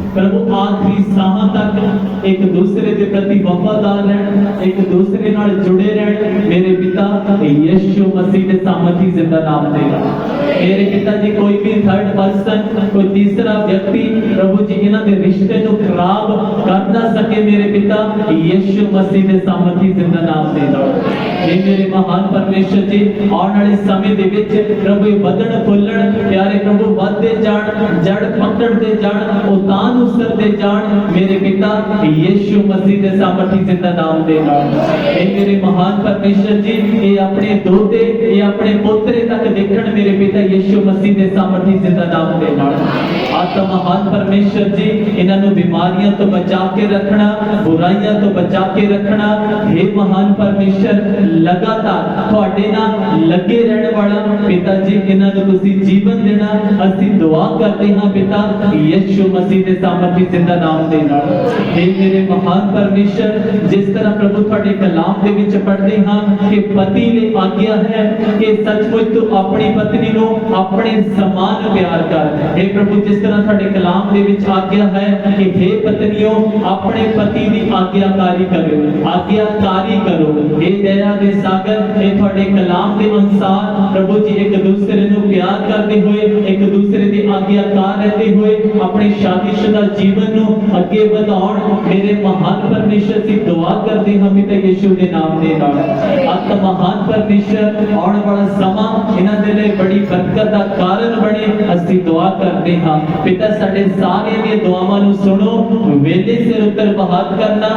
प्रभु आखिरी साह तक एक दूसरे के प्रति वफादार रहना, एक दूसरे नाल जुड़े रहना। मेरे पिता यीशु मसीह के सामर्थी जिंदा नाम देगा। मेरे पिता जी कोई भी थर्ड पर्सन, कोई तीसरा व्यक्ति प्रभु जी इन्हां दे रिश्ते को खराब कर ना सके। मेरे पिता यीशु मसीह के सामर्थी जिंदा नाम देगा। हे मेरे महान परमेश्वर जी आने वाले समय दे विच प्रभु बदन फुल्लण प्यारे प्रभु वधदे जाण, जड़ पकड़ते जाण, उतान उसरते जाण। मेरे पिता यीशु मसीह के सामर्थी जिंदा नाम दे नाल हे मेरे महान परमेश्वर जी ये अपने दोते ये अपने पोतरे तक देखण मेरे पिता यीशु मसीह के सामर्थी जिंदा नाम दे नाल। आत्मा महान परमेश्वर जी इन्हां नूं बीमारियां तो बचा के रखना, बुराइयां तो बचा के रखना। हे महान परमेश्वर लगातार तुहाडे नाल लगे रहने वाला पिता जी इन्हां नूं तुसीं जीवन देना असीं दुआ करते हां पिता यीशु मसीह के सामर्थी जिंदा नाम दे नाल। हे मेरे महान परमेश्वर जिस तरह प्रभु तुहाडे कलाम दे विच पढ़दे हां कि पति ने आज्ञा है कि सचमुच तू अपनी पत्नी नूं अपने समान प्यार कर। हे प्रभु जिस तरह तुहाडे कलाम दे विच आज्ञा है कि हे पत्नियों अपने पति दी आज्ञाकारी करो, आज्ञाकारी करो। हे दया दे सागर हे तुहाडे कलाम दे अनुसार प्रभु जी एक दूसरे नूं प्यार करते हुए एक दूसरे दी आज्ञाकार रहते हुए अपने शादीशुदा जीवन नूं अगे बढ़ाउण मेरे महान परमेश्वर की दुआ करते हैं पिता यीशु के नाम दे नाल। अत महान परमेश्वर आने वाला समा इन्हां दे लई बड़ी बरकत दा कारण बने असीं दुआ करते हां। पिता साडे सारे दी दुआवां नूं सुनो, वेले सिर उत्तर बहात करना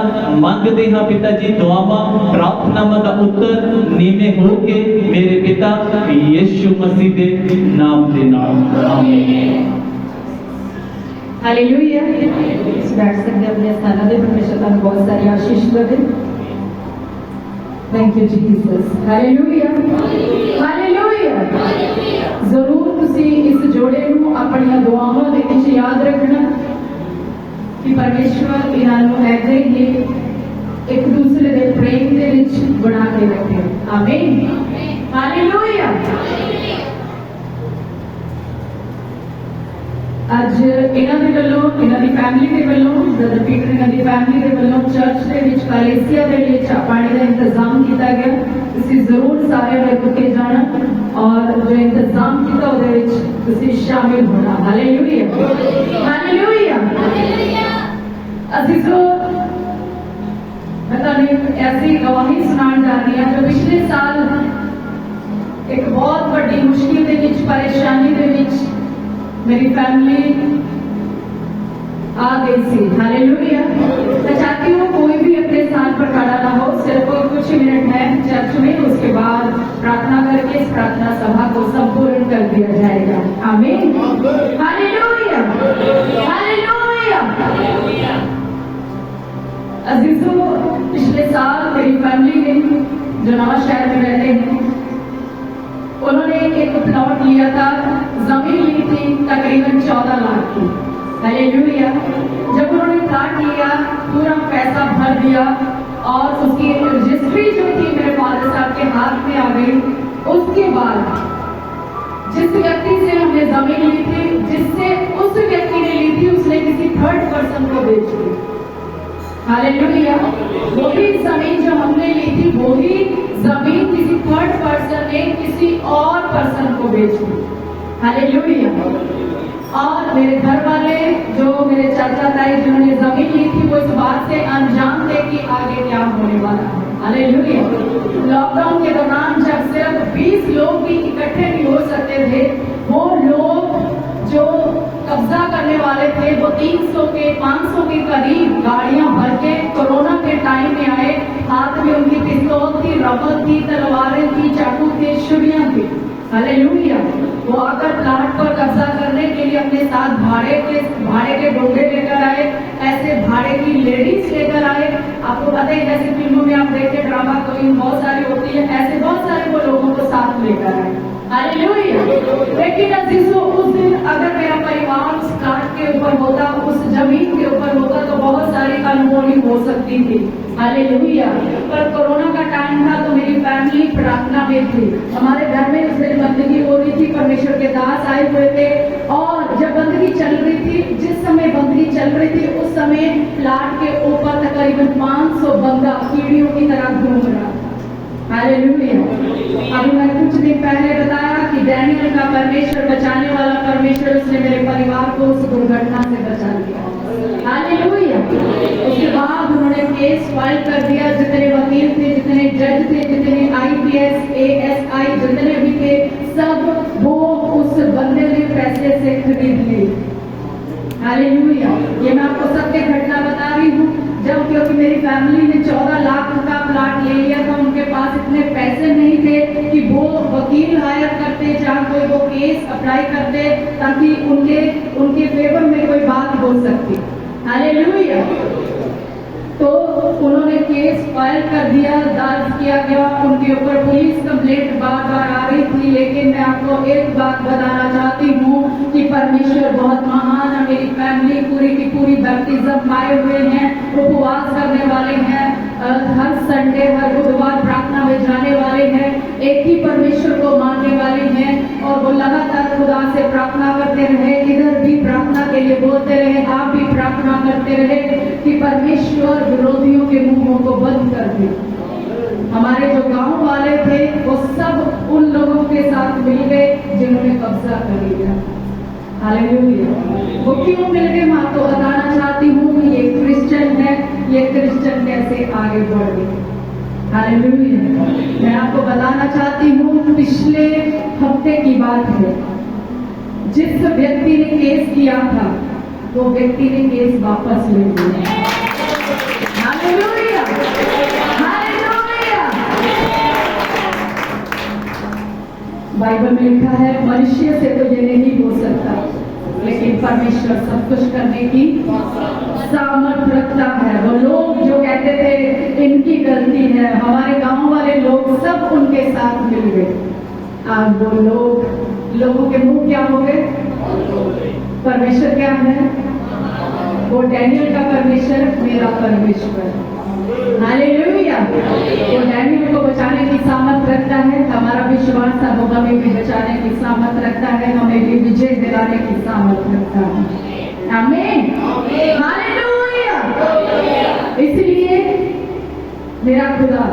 मंगते हां पिता जी। दुआवां प्रार्थनावां दा उत्तर नीवे हो के मेरे पिता यीशु मसीह दे नाम दे नाल आमीन। हालेलुया। बैठ सकते अपने स्थान पे। परमेश्वर ਤੁਹਾਨੂੰ बहुत सारी आशीष दे। Thank you Jesus. Hallelujah hallelujah. जरूर तुसी इस जोड़े ਨੂੰ ਆਪਣੀਆਂ ਦੁਆਵਾਂ ਦੇ ਵਿੱਚ याद रखना कि परमेश्वर इन्हां ਨੂੰ ऐसे ही एक दूसरे ਦੇ प्रेम ਦੇ ਵਿੱਚ ਬਣਾ ਕੇ ਰੱਖੇ। आमीन हालेलुया। ਅੱਜ ਇਹਨਾਂ ਦੇ ਵੱਲੋਂ ਇਹਨਾਂ ਦੀ ਫੈਮਿਲੀ ਦੇ ਵੱਲੋਂ ਬ੍ਰਦਰ ਪੀਟਰ ਇਹਨਾਂ ਦੀ ਫੈਮਿਲੀ ਦੇ ਵੱਲੋਂ ਚਰਚ ਦੇ ਵਿੱਚ ਕਲੇਸੀਆ ਦੇ ਲਈ ਚਾਹ ਪਾਣੀ ਦਾ ਇੰਤਜ਼ਾਮ ਕੀਤਾ ਗਿਆ। ਤੁਸੀਂ ਜ਼ਰੂਰ ਸਾਰਿਆਂ ਨੇ ਰੁਕੇ ਜਾਣਾ ਔਰ ਜੋ ਇੰਤਜ਼ਾਮ ਕੀਤਾ ਉਹਦੇ ਵਿੱਚ ਤੁਸੀਂ ਸ਼ਾਮਿਲ ਹੋਣਾ। Hallelujah hallelujah. ਅਸੀਂ ਜੋ मैं ਤੁਹਾਨੂੰ ऐसी गवाही सुनाने जा रही हूं जो पिछले साल एक बहुत बड़ी मुश्किल दे विच परेशानी दे विच मेरी फैमिली आ गई सी। हालेलुया। मैं चाहती हूँ कोई भी अपने स्थान पर खड़ा ना हो, सिर्फ कुछ मिनट है चर्च में, उसके बाद प्रार्थना करके इस प्रार्थना सभा को संपूर्ण कर दिया जाएगा। आमीन हालेलुया हालेलुया। अजीजों पिछले साल मेरी फैमिली ने जो नवा शहर में रहते हैं उन्होंने एक प्लॉट लिया था, जमीन ली थी तकरीबन 14 लाख की। हालेलुया। जब उन्होंने प्लॉट लिया पूरा पैसा भर दिया और उसकी रजिस्ट्री जो थी मेरे फादर साहब के हाथ में आ गई। उसके बाद जिस व्यक्ति से हमने जमीन ली थी, जिससे उस व्यक्ति ने ली थी, उसने किसी थर्ड पर्सन को बेच दी। हालेलुया। वही जमीन जो हमने ली थी वही जमीन किसी थर्ड पर्सन ने किसी और पर्सन को बेच दी। हालेलुया। और मेरे घर वाले जो मेरे चाचा ताई जिन्होंने जमीन ली थी वो इस बात से अनजान थे कि आगे क्या होने वाला है। हालेलुया। लॉकडाउन के दौरान जब सिर्फ 20 लोग भी इकट्ठे नहीं हो सकते थे, वो लोग जो कब्जा करने वाले थे वो 300 के 500 के करीब गाड़ियां भर के कोरोना के टाइम में आए, हाथ में उनकी चप्पल थी, तलवारें थी, चाकू थे, छुरियां थी। हालेलुया। वो आकर प्लाट पर कब्जा करने के लिए अपने साथ भाड़े के डोंगे लेकर आए, ऐसे भाड़े की लेडीज लेकर आए। आपको पता है जैसे फिल्मों में आप देखते ड्रामा कोई बहुत सारी होती है, ऐसे बहुत सारे वो लोगों को साथ लेकर आए। हालेलुया। लेकिन अजीजों, उस दिन अगर मेरा परिवार उस प्लाट के ऊपर होता, उस जमीन के ऊपर होता, तो बहुत सारी अनहोनी हो सकती थी। हालेलुया। पर कोरोना का टाइम था तो मेरी फैमिली प्रार्थना में थी। हमारे घर में उस दिन बंदगी हो रही थी, परमेश्वर के दास आए हुए थे, और जब बंदगी चल रही थी, जिस समय बंदगी चल रही थी उस समय प्लाट के ऊपर तकरीबन 500 बंदा कीड़ियों की तरह घूम रहा था। हालेलुया। अभी मैंने कुछ दिन पहले बताया कि डैनियल का परमेश्वर, बचाने वाला परमेश्वर, उसने मेरे परिवार को उस दुर्घटना से बचा लिया। हालेलुया। उसके बाद उन्होंने केस फाइल कर दिया। जितने वकील थे, जितने जज थे, जितने IPS ASI जितने भी थे, सब वो उस बंदे ने पैसे से खरीद लिए। हालेलुया। ये मैं आपको सत्य घटना बता रही हूँ। जब क्योंकि मेरी फैमिली ने 14 लाख का प्लाट ले लिया था, उनके पास इतने पैसे नहीं थे कि वो वकील हायर करते, जहाँ कोई वो केस अप्लाई करते ताकि उनके फेवर में कोई बात हो सकती। हालेलुया। तो उन्होंने केस फाइल कर दिया, दर्ज किया गया, उनके ऊपर पुलिस कंप्लेंट बार बार आ रही थी। लेकिन मैं आपको एक बात बताना चाहती हूँ कि परमेश्वर बहुत महान है। मेरी फैमिली पूरी की पूरी बैप्टिज्म आए हुए हैं, उपवास करने वाले हैं, हर संडे हर बुधवार प्रार्थना में जाने वाले हैं, एक ही परमेश्वर को मानने वाले हैं, और वो लगातार खुदा से प्रार्थना करते रहे। इधर भी प्रार्थना के लिए बोलते रहे, आप भी प्रार्थना करते रहे कि परमेश्वर विरोधियों के मुंहों को बंद कर दे। हमारे जो गांव वाले थे वो सब उन लोगों के साथ मिल गए जिन्होंने कब्जा कर लिया। हालेलुया। वो क्यों मिल गए मैं आपको बताना चाहती हूँ कि ये क्रिश्चियन है, ये क्रिश्चियन कैसे आगे बढ़ गए। हालेलुया। मैं आपको बताना चाहती हूँ, पिछले हफ्ते की बात है, जिस व्यक्ति ने केस किया था वो व्यक्ति ने केस वापस ले लिया। हालेलुया। हालेलुया। बाइबल में लिखा है, मनुष्य से तो ये नहीं हो सकता, लेकिन परमेश्वर सब कुछ करने की सामर्थ रखता है। वो लोग जो कहते थे इनकी गलती है, हमारे गांव वाले लोग सब उनके साथ मिल गए। आज वो लोगों के मुंह क्या हो गए? परमेश्वर क्या है? वो डैनियल का परमेश्वर, मेरा परमेश्वर। हालेलुया। वो डैनियल को बचाने की सामर्थ रखता है। हमारा विश्वास था वो हमें भी बचाने की सामर्थ रखता है, हमें भी विजय दिलाने की सामर्थ रखता है। आमीन। हालेलुया। इसलिए मेरा खुदा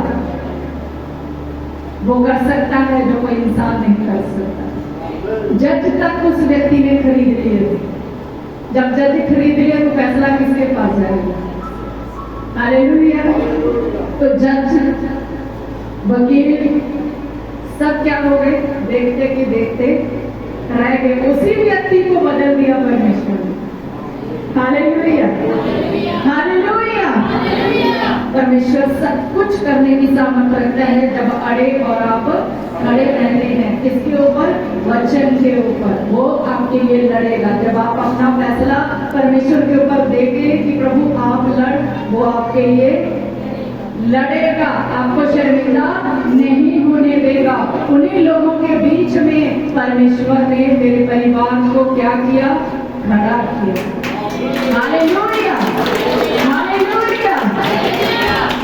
वो कर सकता है जो कोई इंसान नहीं कर सकता। जज तक उस व्यक्ति ने खरीद लिए। जब जज खरीद लिया तो फैसला किसके पास जाएगा? हालेलुया। तो जज, वकील सब क्या हो गए? देखते कि देखते रह गए। उसी व्यक्ति को बदल दिया परमेश्वर ने। हालेलुया। हालेलुया। परमेश्वर सब कुछ करने की सामर्थ रखता है जब अड़े और आप खड़े रहते हैं। किसके ऊपर? वचन के ऊपर। वो आपके लिए लड़ेगा। जब आप अपना फैसला परमेश्वर के ऊपर देंगे कि प्रभु आप लड़, वो आपके लिए लड़ेगा, आपको शर्मिंदा नहीं होने देगा। उन्हीं लोगों के बीच में परमेश्वर ने मेरे परिवार को क्या किया? खड़ा किया। हालेलुया। हालेलुया।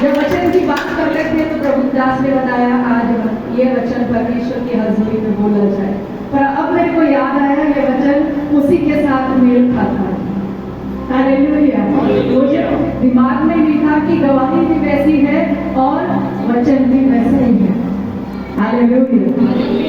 जब वचन की बात कर रहे थे तो प्रभु दास ने बताया आज ये वचन परमेश्वर की हजूरी में बोला जाए, पर अब मेरे को याद आया ये वचन उसी के साथ मेल खाता है। हालेलुया। मुझे दिमाग में भी था कि गवाही भी वैसी है और वचन भी वैसे ही है। हालेलुया।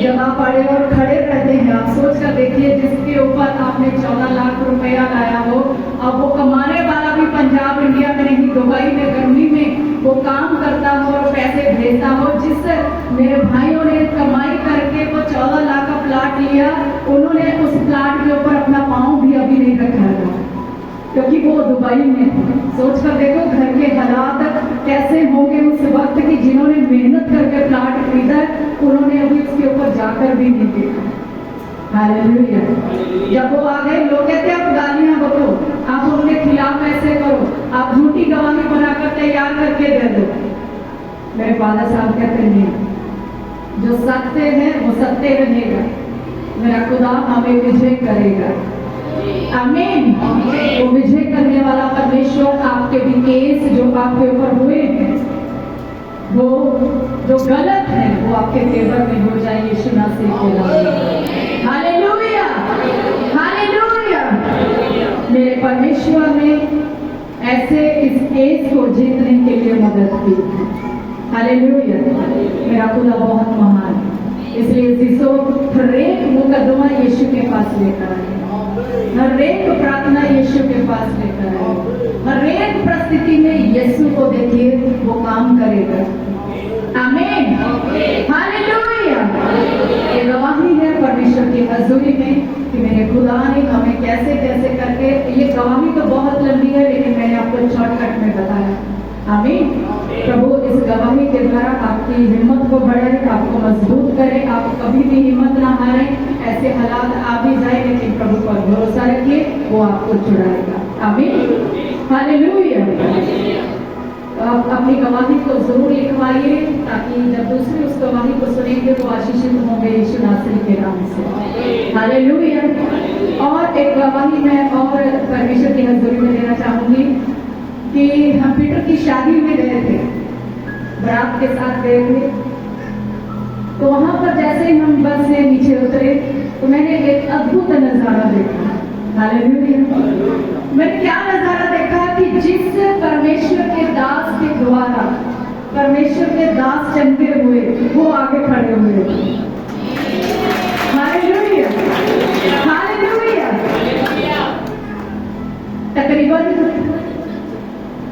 जब आप अड़े और खड़े रहते हैं, आप सोच कर देखिए, जिसके ऊपर आपने 14 लाख रुपया लाया हो, अब वो कमाने वाला भी पंजाब इंडिया में नहीं, दुबई में गर्मी में वो काम करता हो और पैसे भेजता हो। जिस मेरे भाइयों ने कमाई करके वो 14 लाख का प्लाट लिया, उन्होंने उस प्लाट के ऊपर अपना पाँव भी अभी नहीं रखा था, क्योंकि वो दुबई में थे। सोच कर देखो घर के हालात कैसे होंगे उस वक्त की जिन्होंने मेहनत करके प्लाट खरीदा है, उन्होंने अभी उसके ऊपर जाकर भी नहीं देखा। हालेलुया। जब वो आ गए, लोग कहते हैं आप गालियां बको, आप उनके खिलाफ ऐसे करो, आप झूठी गवाही बनाकर तैयार करके दे दो। मेरे फादर साहब कहते नहीं, जो सत्य है वो सत्य रहेगा, मेरा खुदा हमें विजय करेगा। आमीन। वो विजय करने वाला परमेश्वर आपके भी केस जो आपके ऊपर हुए हैं, वो जो गलत है वो आपके फेवर में हो जाए यीशु मसीह के नाम में। Hallelujah, hallelujah. मेरे परमेश्वर ने ऐसे इस केस को जीतने के लिए मदद की। हालेलुया। मेरा खुदा बहुत महान है, इसलिए जिसो हर एक मुकदमा यीशु के पास लेकर आए, हर एक प्रार्थना यीशु के पास लेकर आए, हर एक परिस्थिति में यीशु को देखिए, वो काम करेगा। आमीन। हालेलुया। ये गवाही है परमेश्वर की हजूरी में कि मेरे खुदा ने हमें कैसे कैसे करके, ये गवाही तो बहुत लंबी है लेकिन मैंने आपको शॉर्टकट में बताया। आमीन। प्रभु इस गवाही के द्वारा आपकी हिम्मत को बढ़ाए, आपको मजबूत करे, आप कभी भी हिम्मत ना हारे। ऐसे हालात आ भी जाए लेकिन प्रभु पर भरोसा रखिए, वो आपको छुड़ाएगा। आमीन। हालेलुया। आप अपनी गवाही को जरूर लिखवाइए ताकि जब दूसरे उस गवाही को सुनेंगे वो आशीषित होंगे यीशु नासरी के नाम से। हालेलुया। और एक गवाही मैं और परमेश्वर की हजूरी में देना चाहूंगी कि हम पीटर की शादी में गए थे, बारात के साथ गए थे, तो वहां पर जैसे ही हम बस से नीचे उतरे तो मैंने एक अद्भुत नजारा देखा। हालेलुया। मैंने क्या नजारा देखा कि जिस परमेश्वर के दास के द्वारा परमेश्वर के दास चलते हुए वो आगे खड़े हुए। Hallelujah, hallelujah. तकरीबन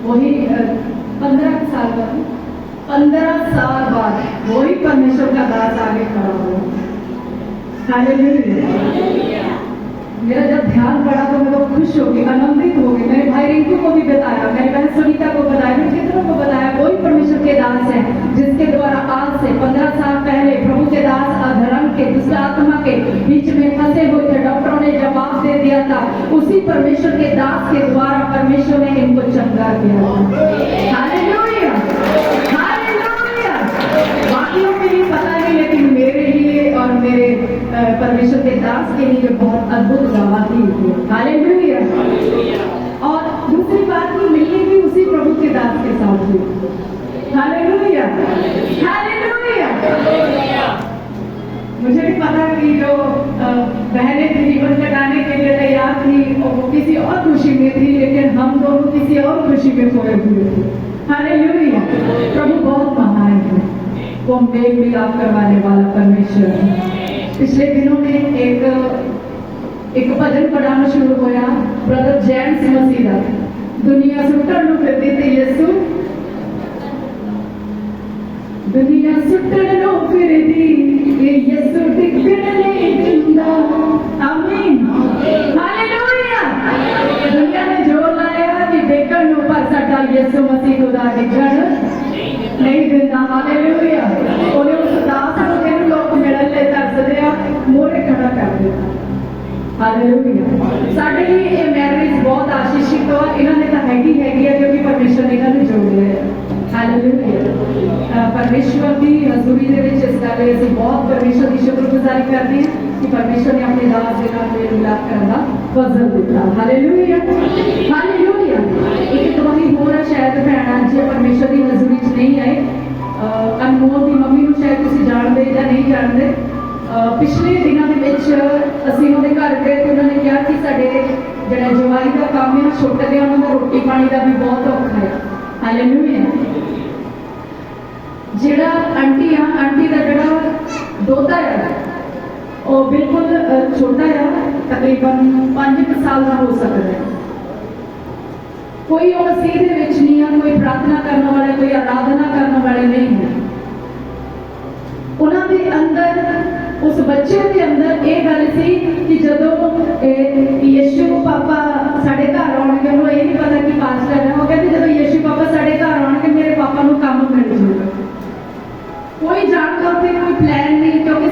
वही 15 साल बाद वही परमेश्वर का दास आगे खड़ा हुआ। हालेलुया। मेरा जब ध्यान पड़ा तो मैं तो खुश हो गई, आनंदित हो गई। मैंने भाई रिंकू को भी बताया, मेरी बहन सुनीता को बताया, मैंने कितनों को बताया, कोई परमेश्वर के दास है जिसके द्वारा आज से 15 साल पहले प्रभु के दास अधर्म के दुष्ट आत्मा के बीच में फंसे हुए थे, डॉक्टरों ने जवाब दे दिया था, उसी परमेश्वर के दास के द्वारा परमेश्वर ने इनको चंगा किया। Hallelujah, hallelujah. बाकियों के लिए पता नहीं लेकिन मेरे लिए और मेरे परमेश्वर के दास के लिए बहुत अद्भुत गवाही हुई। हालेलुया। और दूसरी बात की मिलनी भी उसी प्रभु के दास के साथ हुई। Hallelujah, hallelujah. मुझे भी पता कि जो बहनें थी जीवन कटाने के लिए तैयार थी वो किसी और खुशी में थी, लेकिन हम दोनों किसी और खुशी में खोए हुए थे। हालेलुया। प्रभु बहुत महान है, वो मेल मिलाप करवाने वाला परमेश्वर है। पिछले दिनों में एक भजन पढ़ाना शुरू होया, ब्रदर जेम्स मसीह दा, दुनिया सुटण नूं फिरदी ते यीशु, दुनिया सुटण नूं फिरदी ते यीशु टिकण नहीं दिंदा। आमीन। हालेलुया। दुनिया ने जोर लाया कि टिकण नूं, पर साडा यीशु मसीह खुदा टिकण नहीं दिंदा। हालेलुया। ਉਹਨੇ ਉਸ ਦਾਸ ਨੂੰ ਜਿਹਨੂੰ ਲੋਕ ਮਿਲਣ ਲਈ ਤਰਸਦੇ ਆ ਮੋਹਰੇ ਖੜਾ ਕਰ ਦਿੱਤਾ। ਹਾਲੇਲੂਇਆ। ਸਾਡੇ ਲਈ ਇਹ ਮੈਰਿਜ ਬਹੁਤ ਆਸ਼ੀਸ਼ਿਤ ਹੋ, ਇਹਨਾਂ ਨੇ ਤਾਂ ਹੈਗੀ ਹੈ ਕਿਉਂਕਿ ਪਰਮੇਸ਼ਰ ਨੇ ਇਹਨਾਂ ਨੂੰ ਜੋੜਿਆ ਹੈ। ਹਾਲੇਲੂਇਆ। ਪਰਮੇਸ਼ਰ ਦੀ ਹਜ਼ੂਰੀ ਦੇ ਵਿੱਚ ਇਸ ਗੱਲ ਲਈ ਅਸੀਂ ਬਹੁਤ ਪਰਮੇਸ਼ਰ ਦੀ ਸ਼ੁਕਰਗੁਜ਼ਾਰੀ ਕਰਦੇ ਹਾਂ ਕਿ ਪਰਮੇਸ਼ਰ ਨੇ ਆਪਣੇ ਦਾਸ ਦੇ ਨਾਲ ਮੇਲ ਮਿਲਾਪ ਕਰਨ ਦਾ ਫਜ਼ਲ ਦਿੱਤਾ। Hallelujah, hallelujah. ਇੱਕ ਗਵਾਹੀ ਹੋਰ ਹੈ, ਸ਼ਾਇਦ ਭੈਣਾਂ ਜੇ ਪਰਮੇਸ਼ਰ ਦੀ ਹਜ਼ੂਰੀ 'ਚ ਨਹੀਂ ਆਏ, ਅਨਮੋਲ ਦੀ ਮੰਮੀ ਨੂੰ ਸ਼ਾਇਦ ਤੁਸੀਂ ਜਾਣਦੇ ਜਾਂ ਨਹੀਂ ਜਾਣਦੇ। ਪਿਛਲੇ ਦਿਨਾਂ ਦੇ ਵਿੱਚ ਅਸੀਂ ਉਹਦੇ ਘਰ ਗਏ ਤੇ ਉਹਨਾਂ ਨੇ ਕਿਹਾ ਕਿ ਸਾਡੇ ਜਿਹੜਾ ਜਵਾਈ ਦਾ ਕੰਮ ਹੈ ਛੁੱਟ ਗਿਆ, ਉਹਨਾਂ ਦਾ ਰੋਟੀ ਪਾਣੀ ਦਾ ਵੀ ਬਹੁਤ ਔਖਾ ਹੈ। ਹਾਲੇਲੂਇਆ। ਜਿਹੜਾ ਆਂਟੀ ਦਾ ਜਿਹੜਾ ਦੋਤਾ ਹੈ ਉਹ ਬਿਲਕੁਲ ਛੋਟਾ ਆ, ਤਕਰੀਬਨ 5 ਸਾਲ ਦਾ ਹੋ ਸਕਦਾ ਹੈ। कोई मसीह दे विच नहीं है, कोई प्रार्थना करने वाले, कोई आराधना करने वाले नहीं है। उन्होंने अंदर उस बच्चे के अंदर ये गल सी कि जदों यीशु पापा साडे घर आउणगे, उन्होंने ये नहीं पता कि पास्टर है, वो कहते जदों यीशु पापा साडे घर आउणगे मेरे पापा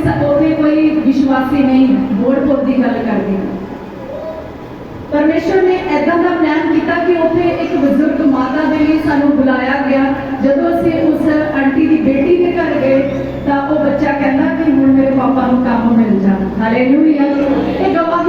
ਉੱਥੇ ਕੋਈ ਵਿਸ਼ਵਾਸੀ ਨਹੀਂ ਹੈ, ਬੋੜਪੁਰ ਦੀ ਗੱਲ ਕਰਦੀ ਹਾਂ। ਪਰਮੇਸ਼ਰ ਨੇ ਐਦਾਂ ਦਾ ਪਲਾਨ ਕੀਤਾ ਕਿ ਉੱਥੇ ਇੱਕ ਬਜ਼ੁਰਗ ਮਾਤਾ ਦੇ ਲਈ ਸਾਨੂੰ ਬੁਲਾਇਆ ਗਿਆ। ਜਦੋਂ ਅਸੀਂ ਉਸ ਆਂਟੀ ਦੀ ਬੇਟੀ ਦੇ ਘਰ ਗਏ ਤਾਂ ਉਹ ਬੱਚਾ ਕਹਿੰਦਾ ਕਿ ਹੁਣ ਮੇਰੇ ਪਾਪਾ ਨੂੰ ਕੰਮ ਮਿਲ ਜਾਣਾ। ਹਾਲੇਲੂਇਆ। ਇਹ ਗਵਾਹ